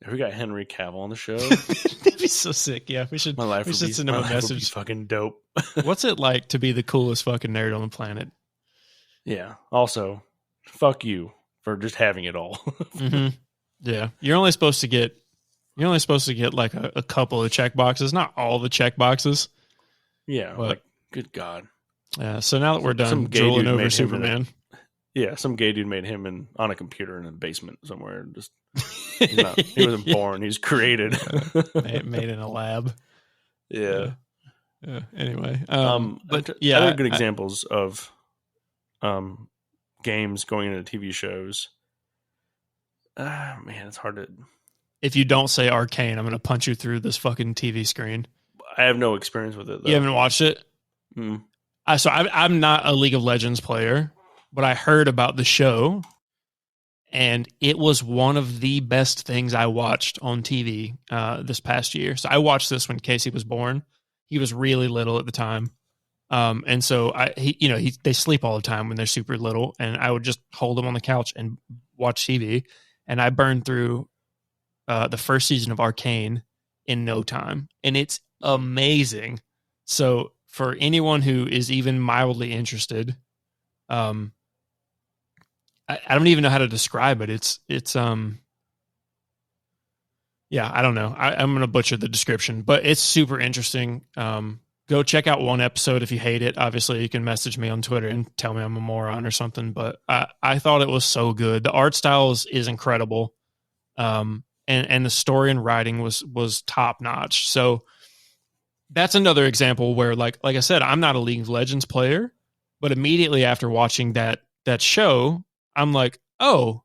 if we got Henry Cavill on the show, That'd be so sick. Yeah, we should. my life We would should be send him my a life would be message. fucking dope. What's it like to be the coolest fucking nerd on the planet? Yeah. Also, fuck you for just having it all. Mm-hmm. Yeah, you're only supposed to get like a couple of check boxes, not all the check boxes. Yeah. But, like, good God. Yeah. So now that we're Some done gay drooling dude over made him Superman, Yeah, some gay dude made him on a computer in a basement somewhere. Just he wasn't born; he's created. made in a lab. Yeah. Anyway, but yeah, other good examples of games going into TV shows. Man, it's hard to. If you don't say Arcane, I'm going to punch you through this fucking TV screen. I have no experience with it, though. You haven't watched it? Mm. I'm not a League of Legends player, but I heard about the show, and it was one of the best things I watched on TV this past year. So I watched this when Casey was born. He was really little at the time. And so they sleep all the time when they're super little, and I would just hold them on the couch and watch TV. And I burned through the first season of Arcane in no time, and it's amazing. So for anyone who is even mildly interested, I don't even know how to describe it. It's yeah, I don't know. I'm going to butcher the description, but it's super interesting. Go check out one episode if you hate it. Obviously, you can message me on Twitter and tell me I'm a moron or something, but I thought it was so good. The art style is incredible. And the story and writing was top notch. So that's another example where, like I said, I'm not a League of Legends player, but immediately after watching that show, I'm like, oh,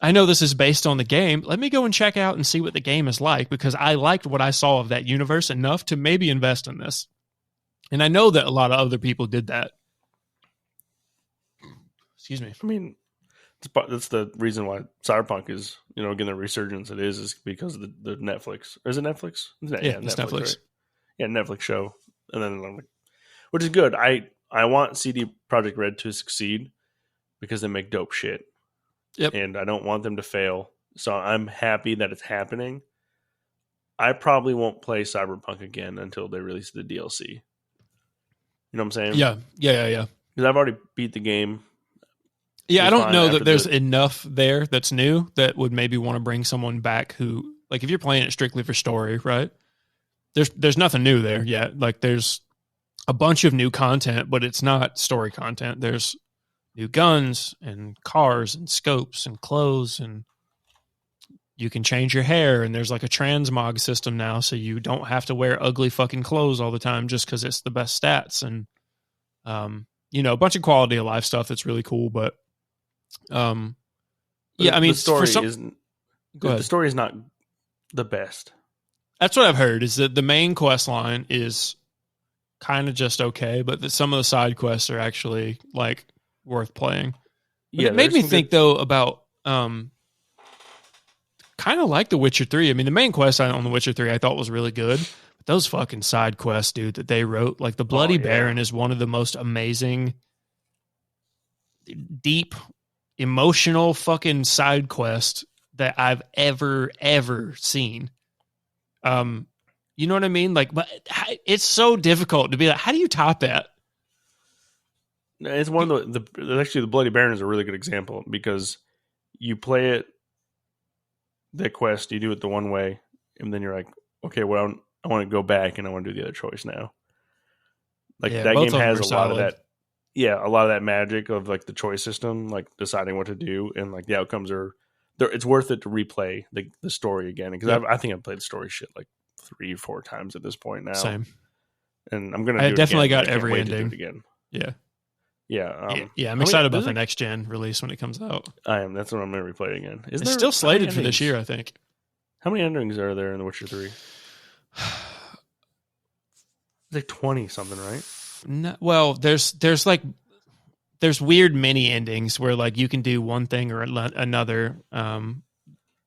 I know this is based on the game. Let me go and check out and see what the game is like, because I liked what I saw of that universe enough to maybe invest in this. And I know that a lot of other people did that. Excuse me. I mean, that's the reason why Cyberpunk is, getting the resurgence it is because of the Netflix. Or is it Netflix? Yeah, it's Netflix. Right? Yeah, Netflix show. And then I'm like, which is good. I want CD Projekt Red to succeed because they make dope shit. Yep. And I don't want them to fail. So I'm happy that it's happening. I probably won't play Cyberpunk again until they release the DLC. You know what I'm saying? Yeah. Because I've already beat the game. Yeah, I don't know that there's enough there that's new that would maybe want to bring someone back who, like, if you're playing it strictly for story, right? There's nothing new there yet. Like, there's a bunch of new content, but it's not story content. There's new guns and cars and scopes and clothes, and you can change your hair, and there's like a transmog system now, so you don't have to wear ugly fucking clothes all the time just because it's the best stats, and a bunch of quality of life stuff that's really cool. But yeah, I mean, the story the story is not the best. That's what I've heard, is that the main quest line is kind of just okay, but that some of the side quests are actually like worth playing. But it made me think though about kind of like The Witcher 3. I mean, the main quest on The Witcher 3 I thought was really good, but those fucking side quests, dude, that they wrote, like the Bloody Baron is one of the most amazing, deep, emotional fucking side quest that I've ever seen. You know what I mean? Like, but it's so difficult to be like, how do you top that? It's one of the Bloody Baron is a really good example, because you play it, the quest, you do it the one way, and then you're like, okay, well, I want to go back and I want to do the other choice now. Like, that game has a lot of that. Yeah, a lot of that magic of like the choice system, like deciding what to do, and like the outcomes are there. It's worth it to replay the story again, because I think I've played the story shit like 3 or 4 times at this point now. Same. And I'm gonna. I do definitely it again. got every ending again. Yeah. Yeah. I'm excited about the next gen release when it comes out. I am. That's what I'm going to replay again. It's still slated for this year, I think. How many endings are there in The Witcher 3? Like 20 something, right? No, well, there's weird mini endings where like you can do one thing or another on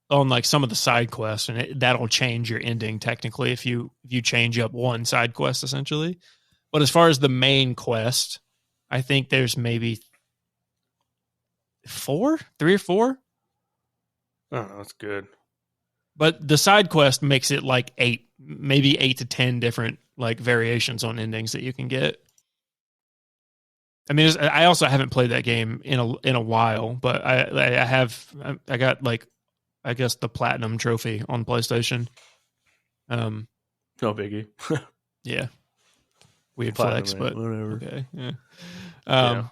like some of the side quests, and that'll change your ending technically if you change up one side quest essentially. But as far as the main quest, I think there's maybe 3 or 4. Oh, that's good. But the side quest makes it like 8, maybe 8 to 10 different like variations on endings that you can get. I mean, I also haven't played that game in a while, but I got like, I guess the platinum trophy on PlayStation. No biggie. Yeah, weird Platinum, flex, but whatever. okay, yeah. Yeah.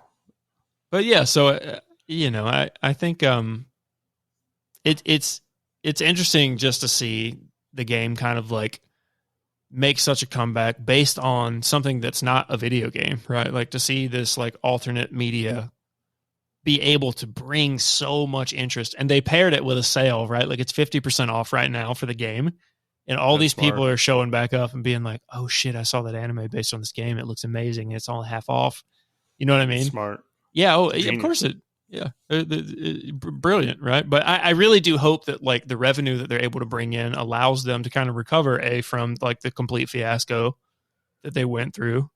But yeah, so you know, I think it's interesting just to see the game kind of like make such a comeback based on something that's not a video game, right? Like to see this like alternate media be able to bring so much interest, and they paired it with a sale, right? Like it's 50% off right now for the game. And all these people are showing back up and being like, oh shit, I saw that anime based on this game. It looks amazing. It's only half off. You know what I mean? Smart. Yeah. Oh, of course it. Yeah. Brilliant. Right. But I really do hope that like the revenue that they're able to bring in allows them to kind of recover from like the complete fiasco that they went through.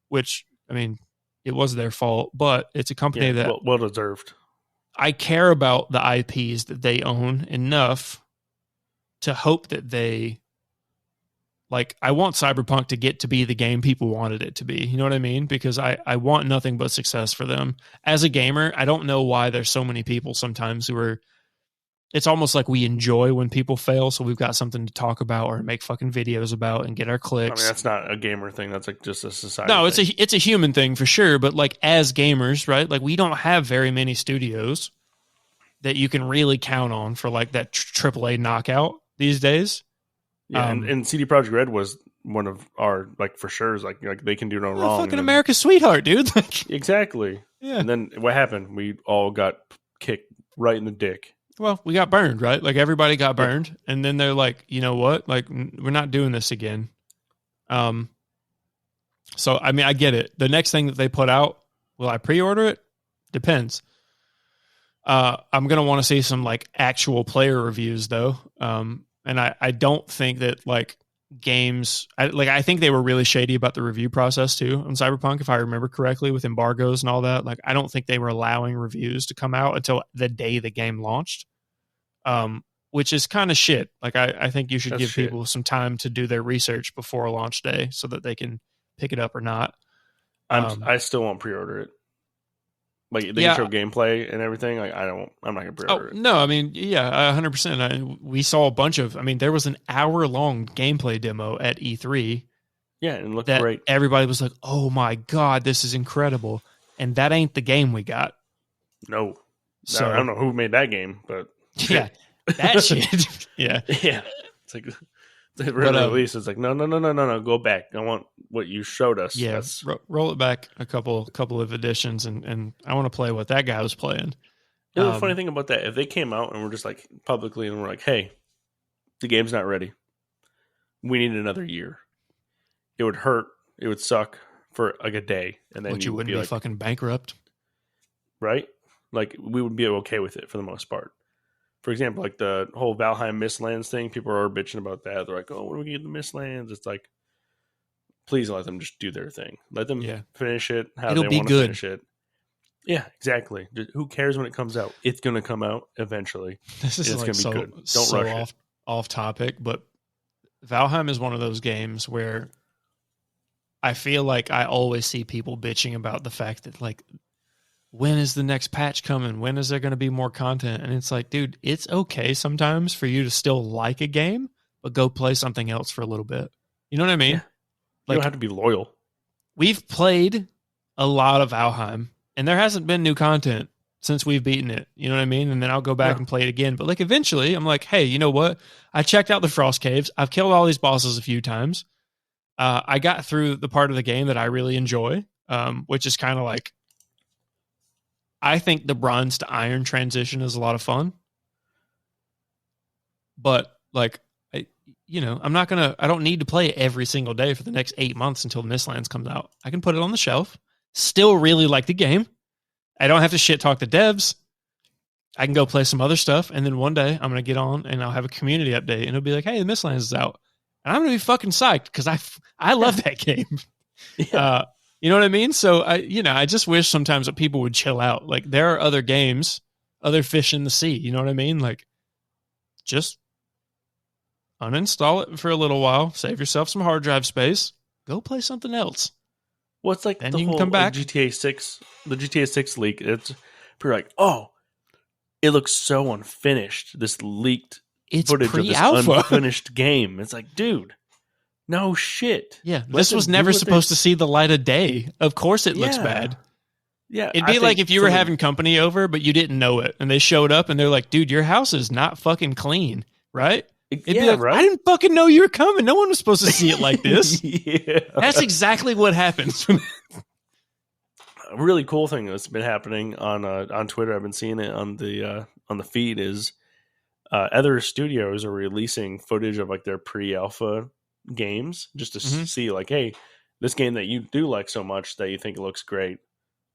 Which, I mean, it was their fault, but it's a company that well deserved. I care about the IPs that they own enough to hope that they, like, I want Cyberpunk to get to be the game people wanted it to be. You know what I mean? Because I want nothing but success for them. As a gamer, I don't know why there's so many people sometimes who are, it's almost like we enjoy when people fail, so we've got something to talk about or make fucking videos about and get our clicks. I mean, that's not a gamer thing. That's like just a society No, thing. it's a human thing for sure, but like as gamers, right? Like we don't have very many studios that you can really count on for like that AAA knockout these days. Yeah, and CD Projekt Red was one of our like for sure is like they can do no wrong. Fucking America's sweetheart, dude. Like, exactly. Yeah. And then what happened? We all got kicked right in the dick. Well, we got burned, right? Like everybody got burned, and then they're like, you know what? Like we're not doing this again. So I mean, I get it. The next thing that they put out, will I pre-order it? Depends. I'm gonna want to see some like actual player reviews though. And I don't think that like games, I think they were really shady about the review process too on Cyberpunk, if I remember correctly, with embargoes and all that. Like, I don't think they were allowing reviews to come out until the day the game launched, which is kind of shit. Like, I think you should give people some time to do their research before launch day so that they can pick it up or not. I still won't pre-order it. Like the intro gameplay and everything, like I'm not gonna pre-order it. No, I mean, yeah, 100%. We saw a bunch of. I mean, there was an hour-long gameplay demo at E3. Yeah, and it looked that great. Everybody was like, "Oh my god, this is incredible!" And that ain't the game we got. No, so I don't know who made that game, but yeah, that shit. Yeah. It's like the release is like, no, go back. I want what you showed us. Yeah, roll it back a couple of editions, and I want to play what that guy was playing. You know, the funny thing about that, if they came out and were just like publicly and we're like, hey, the game's not ready, we need another year, it would hurt, it would suck for like a day, and then you wouldn't be like, fucking bankrupt, right? Like we would be okay with it for the most part. For example, like the whole Valheim Mistlands thing, people are bitching about that. They're like, oh, when do we get the Mistlands? It's like, please let them just do their thing. Let them finish it how they want to finish it. Yeah, exactly. Who cares when it comes out? It's going to come out eventually. This is going to be good. Don't rush it. Off topic, but Valheim is one of those games where I feel like I always see people bitching about the fact that like, when is the next patch coming? When is there going to be more content? And it's like, dude, it's okay sometimes for you to still like a game, but go play something else for a little bit. You know what I mean? Yeah. You don't have to be loyal. We've played a lot of Valheim, and there hasn't been new content since we've beaten it. You know what I mean? And then I'll go back and play it again. But like eventually, I'm like, hey, you know what? I checked out the Frost Caves. I've killed all these bosses a few times. I got through the part of the game that I really enjoy, which is kind of like, I think the bronze to iron transition is a lot of fun, but like, I don't need to play it every single day for the next 8 months until Mistlands comes out. I can put it on the shelf, still really like the game. I don't have to shit talk the devs. I can go play some other stuff. And then one day I'm going to get on and I'll have a community update and it'll be like, hey, the Mistlands is out. And I'm going to be fucking psyched because I love that game. Yeah. You know what I mean? So I just wish sometimes that people would chill out. Like there are other games, other fish in the sea. You know what I mean? Like just uninstall it for a little while, save yourself some hard drive space, go play something else. Well, it's like Then the you can whole come back. GTA 6, the GTA 6 leak. It's you're like, oh, it looks so unfinished. This leaked It's footage of this pre-alpha. unfinished game. It's like, dude, no shit. Yeah, Let this them was do never what supposed to see the light of day. Of course it looks Yeah. bad. Yeah, It'd be like if you were having company over, but you didn't know it, and they showed up and they're like, dude, your house is not fucking clean, right? It'd be like, right. I didn't fucking know you were coming. No one was supposed to see it like this. Yeah. That's exactly what happens. A really cool thing that's been happening on Twitter. I've been seeing it on the feed is other studios are releasing footage of like their pre-alpha games just to see like, hey, this game that you do like so much that you think it looks great,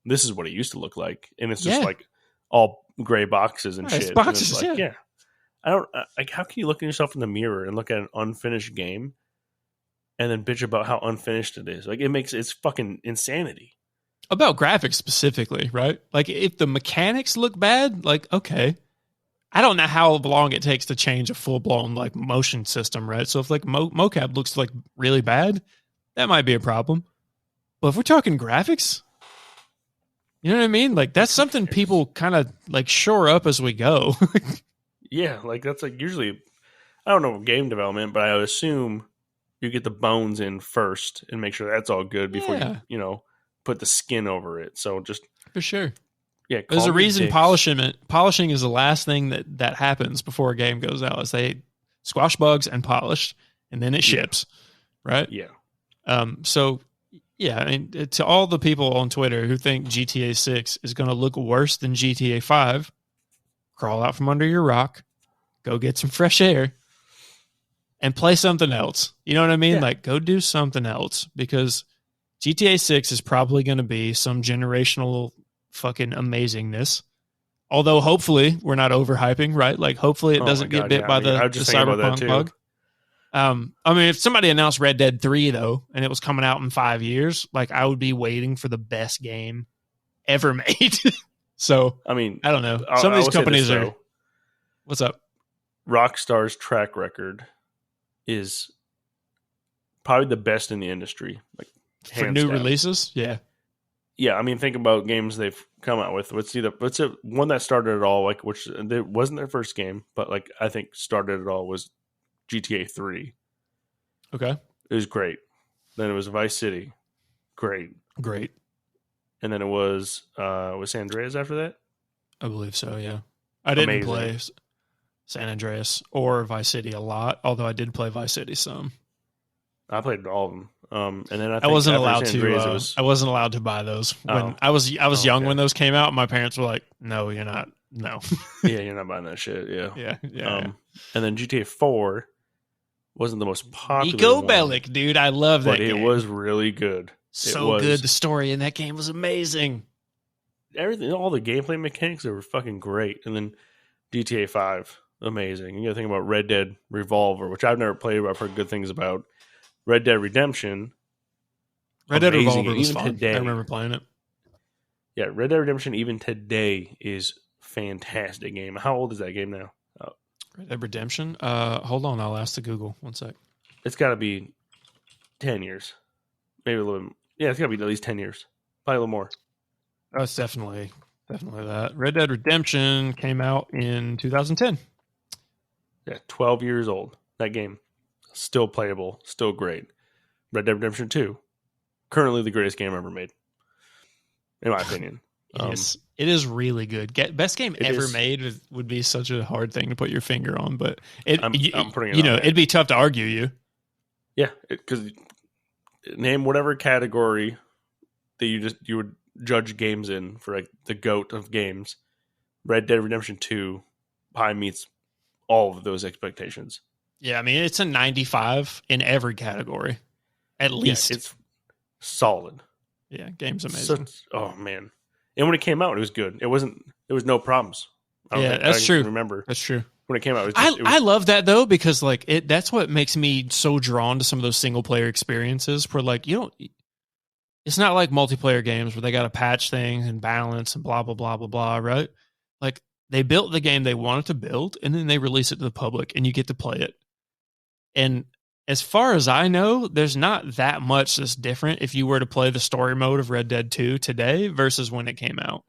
this is what it used to look like, and it's just like all gray boxes and shit. Boxes, and it's like, I don't like. How can you look at yourself in the mirror and look at an unfinished game, and then bitch about how unfinished it is? Like it's fucking insanity. About graphics specifically, right? Like if the mechanics look bad, like okay, I don't know how long it takes to change a full blown like motion system, right? So if like mocap looks like really bad, that might be a problem. But if we're talking graphics, you know what I mean? Like that's something people kind of like shore up as we go. Yeah, like that's like usually, I don't know game development, but I would assume you get the bones in first and make sure that's all good before you put the skin over it. So just for sure. Yeah, there's a reason polishing is the last thing that happens before a game goes out. Is they squash bugs and polish, and then it ships, right? Yeah. So yeah, I mean, to all the people on Twitter who think GTA 6 is going to look worse than GTA 5, crawl out from under your rock, go get some fresh air, and play something else. You know what I mean? Like, go do something else, because GTA 6 is probably going to be some generational fucking amazingness. Although, hopefully, we're not overhyping, right? Like, hopefully it doesn't get bit by the Cyberpunk bug. I mean, if somebody announced Red Dead 3, though, and it was coming out in 5 years, like, I would be waiting for the best game ever made. So, I mean, I don't know. Some of these companies are... What's up? Rockstar's track record is probably the best in the industry. Like, for new releases? Yeah. Yeah, I mean, think about games they've come out with. What's one that started it all, like, which it wasn't their first game, but, like, I think started it all was GTA 3. Okay. It was great. Then it was Vice City. Great. And then it was San Andreas after that? I believe so, yeah. I didn't play San Andreas or Vice City a lot, although I did play Vice City some. I played all of them. And then I wasn't allowed to. I wasn't allowed to buy those when I was young when those came out. My parents were like, "No, you're not. No." Yeah, you're not buying that shit. Yeah. And then GTA 4 wasn't the most popular. Nico Bellic, dude, I love that. But it was really good. So good. The story in that game was amazing. Everything, all the gameplay mechanics, they were fucking great. And then GTA 5, amazing. You got to think about Red Dead Revolver, which I've never played, but I've heard good things about. Red Dead Redemption. Red Dead Revolver was even fun. Today, I remember playing it. Yeah, Red Dead Redemption even today is fantastic game. How old is that game now? Red Dead Redemption? Hold on, I'll ask the Google. 1 sec. It's got to be 10 years. Maybe a little bit. Yeah, it's got to be at least 10 years. Probably a little more. Oh, it's definitely that. Red Dead Redemption came out in 2010. Yeah, 12 years old. That game. Still playable. Still great. Red Dead Redemption 2. Currently the greatest game ever made. In my opinion. It is really good. Best game ever made would be such a hard thing to put your finger on, but I'm putting it on it'd be tough to argue you. Yeah, because name whatever category that you would judge games in for like the GOAT of games. Red Dead Redemption 2 probably meets all of those expectations. Yeah, I mean, it's a 95 in every category, at least. Yeah, it's solid. Yeah, game's amazing. Oh, man. And when it came out, it was good. There was no problems. That's true. Remember. That's true. When it came out, I love that, though, because like that's what makes me so drawn to some of those single-player experiences where, like, you it's not like multiplayer games where they got to patch things and balance and blah blah blah blah blah, right? Like they built the game they wanted to build, and then they release it to the public, and you get to play it. And as far as I know, there's not that much that's different if you were to play the story mode of Red Dead 2 today versus when it came out.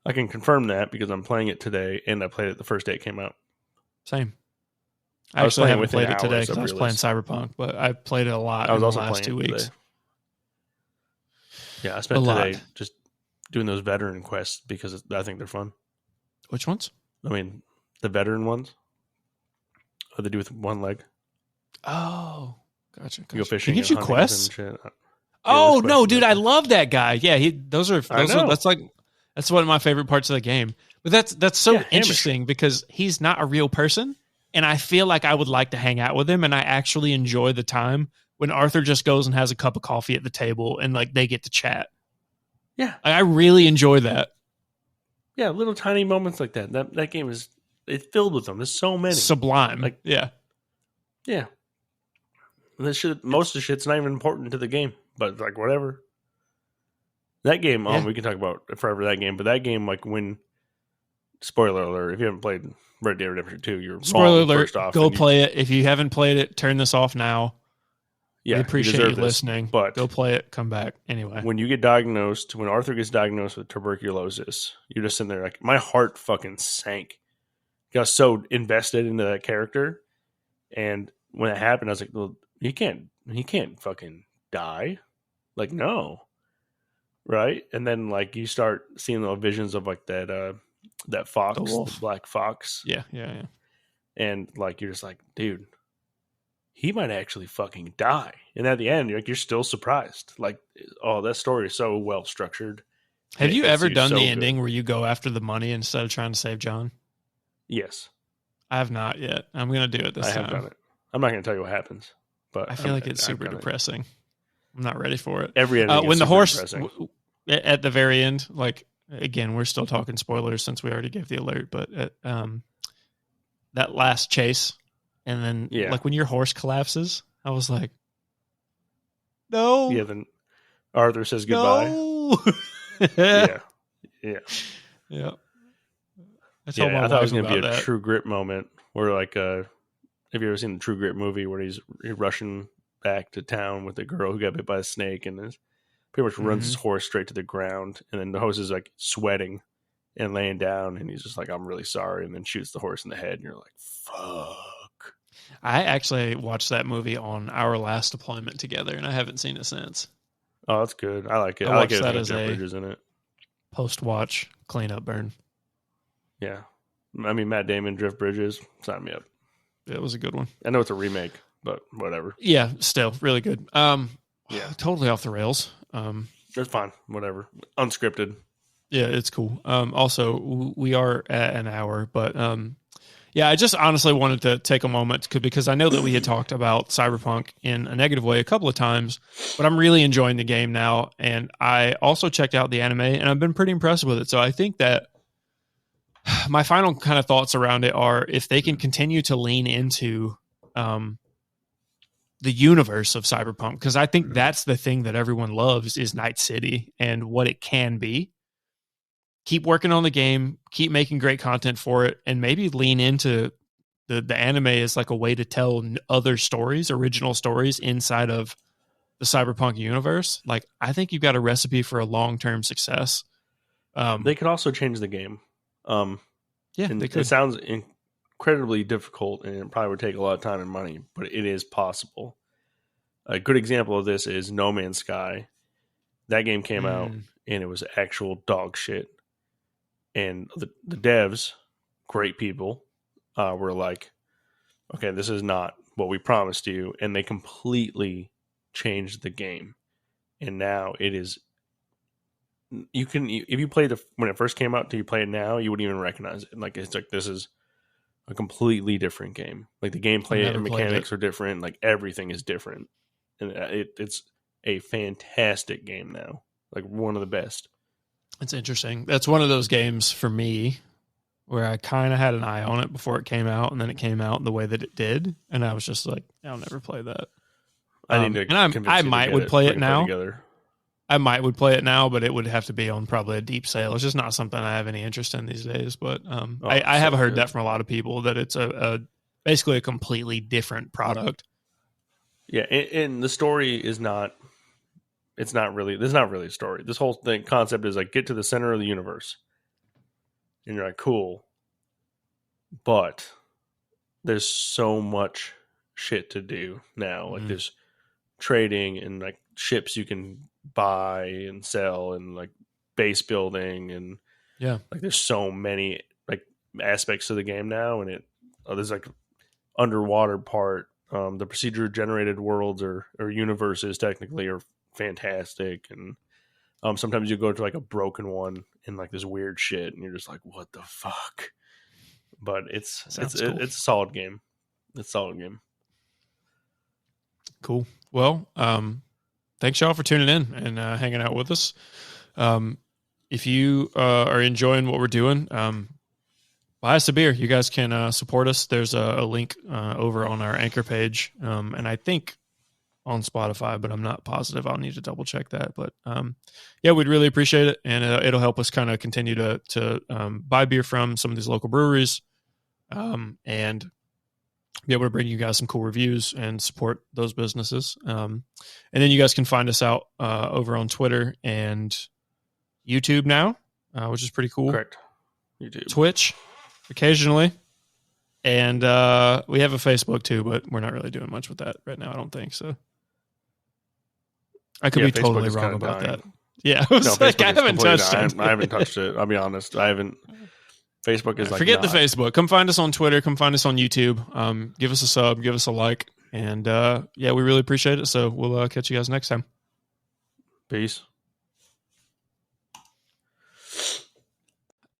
I can confirm that because I'm playing it today, and I played it the first day it came out. Same. I actually haven't played it today because I was playing release. Cyberpunk, but I played it a lot in the last 2 weeks. Today. Yeah, I spent today just doing those veteran quests because I think they're fun. Which ones? I mean, the veteran ones. What they do with one leg. Oh, gotcha. You go fishing. He gives you quests? Oh, yeah, no, dude, I love that guy. Yeah, that's one of my favorite parts of the game. But that's so interesting because he's not a real person, and I feel like I would like to hang out with him, and I actually enjoy the time when Arthur just goes and has a cup of coffee at the table and like they get to chat. Yeah. I really enjoy that. Yeah, little tiny moments like that. That game it's filled with them. There's so many. Sublime. Like, yeah. Yeah. Most of the shit's not even important to the game, but like whatever. That game, we can talk about forever that game, but that game, like when, spoiler alert, if you haven't played Red Dead Redemption 2, you're spoiler alert, first off. Go play it. If you haven't played it, turn this off now. Yeah, we appreciate you listening, but go play it, come back. Anyway. When Arthur gets diagnosed with tuberculosis, you're just sitting there like, my heart fucking sank. I got so invested into that character. And when it happened, I was like, well, he can't fucking die. Like, no. Right? And then like you start seeing the visions of like that fox, the black fox. Yeah. And like you're just like, dude, he might actually fucking die. And at the end, you're still surprised. Like, oh, that story is so well structured. Have you ever done the ending where you go after the money instead of trying to save John? Yes. I have not yet. I'm going to do it this time. I have done it. I'm not going to tell you what happens, but I feel like it's super depressing. I'm not ready for it. Every ending when is the horse depressing. At the very end, like again, we're still talking spoilers since we already gave the alert, but that last chase, and then like when your horse collapses, I was like, no. Yeah. Then Arthur says goodbye. No. Yeah. I thought it was going to be a True Grit moment where, like, have you ever seen the True Grit movie where he's rushing back to town with the girl who got bit by a snake and pretty much runs his horse straight to the ground, and then the horse is like sweating and laying down, and he's just like, "I'm really sorry," and then shoots the horse in the head, and you're like, "Fuck." I actually watched that movie on our last deployment together, and I haven't seen it since. Oh, that's good. I like it. I like it that as a Bridges in it. Post-watch cleanup burn. Yeah. I mean, Matt Damon, Jeff Bridges, sign me up. It was a good one. I know it's a remake, but whatever. Yeah, still really good. Totally off the rails. It's fine. Whatever. Unscripted. Yeah, it's cool. Also, we are at an hour, but I just honestly wanted to take a moment because I know that we had talked about Cyberpunk in a negative way a couple of times, but I'm really enjoying the game now, and I also checked out the anime, and I've been pretty impressed with it. So I think that my final kind of thoughts around it are if they can continue to lean into the universe of Cyberpunk, because I think that's the thing that everyone loves is Night City and what it can be. Keep working on the game, keep making great content for it, and maybe lean into the anime as like a way to tell other stories, original stories inside of the Cyberpunk universe. Like, I think you've got a recipe for a long-term success. They could also change the game. They could. It sounds incredibly difficult, and it probably would take a lot of time and money, but it is possible. A good example of this is No Man's Sky. That game came out, and it was actual dog shit. And the devs, great people, were like, okay, this is not what we promised you. And they completely changed the game. And now it is, if you played when it first came out till you play it now, you wouldn't even recognize it. Like, it's like, this is a completely different game. Like, the gameplay and mechanics are different. Like, everything is different. And it's a fantastic game now. Like, one of the best. It's interesting. That's one of those games for me where I kind of had an eye on it before it came out, and then it came out the way that it did, and I was just like, I'll never play that. I need to. And I might would play it now. I would play it now, but it would have to be on probably a deep sale. It's just not something I have any interest in these days. But I have heard that from a lot of people that it's a basically a completely different product. Yeah, and the story is not. It's not really. There's not really a story. This whole concept is like get to the center of the universe, and you're like, cool. But there's so much shit to do now. Like there's trading and like ships you can buy and sell and like base building and like there's so many like aspects to the game now, and there's like underwater part. The procedure generated worlds or universes technically are fantastic, and sometimes you go to like a broken one and like this weird shit, and you're just like, what the fuck? But it's a solid game. It's a solid game. Cool. Well, thanks y'all for tuning in and hanging out with us. If you are enjoying what we're doing, buy us a beer. You guys can support us. There's a link over on our Anchor page, and I think on Spotify, but I'm not positive. I'll need to double check that. But yeah, we'd really appreciate it, and it'll help us kind of continue to buy beer from some of these local breweries, and be able to bring you guys some cool reviews and support those businesses. And then you guys can find us out over on Twitter and YouTube now, which is pretty cool. Correct. YouTube, Twitch, occasionally. And we have a Facebook too, but we're not really doing much with that right now, I don't think so. I could be totally wrong about that. Yeah, I was like, I haven't touched it. I haven't touched it. I'll be honest. I haven't. Facebook is like, forget the Facebook. Come find us on Twitter. Come find us on YouTube. Give us a sub. Give us a like. And yeah, we really appreciate it. So we'll catch you guys next time. Peace.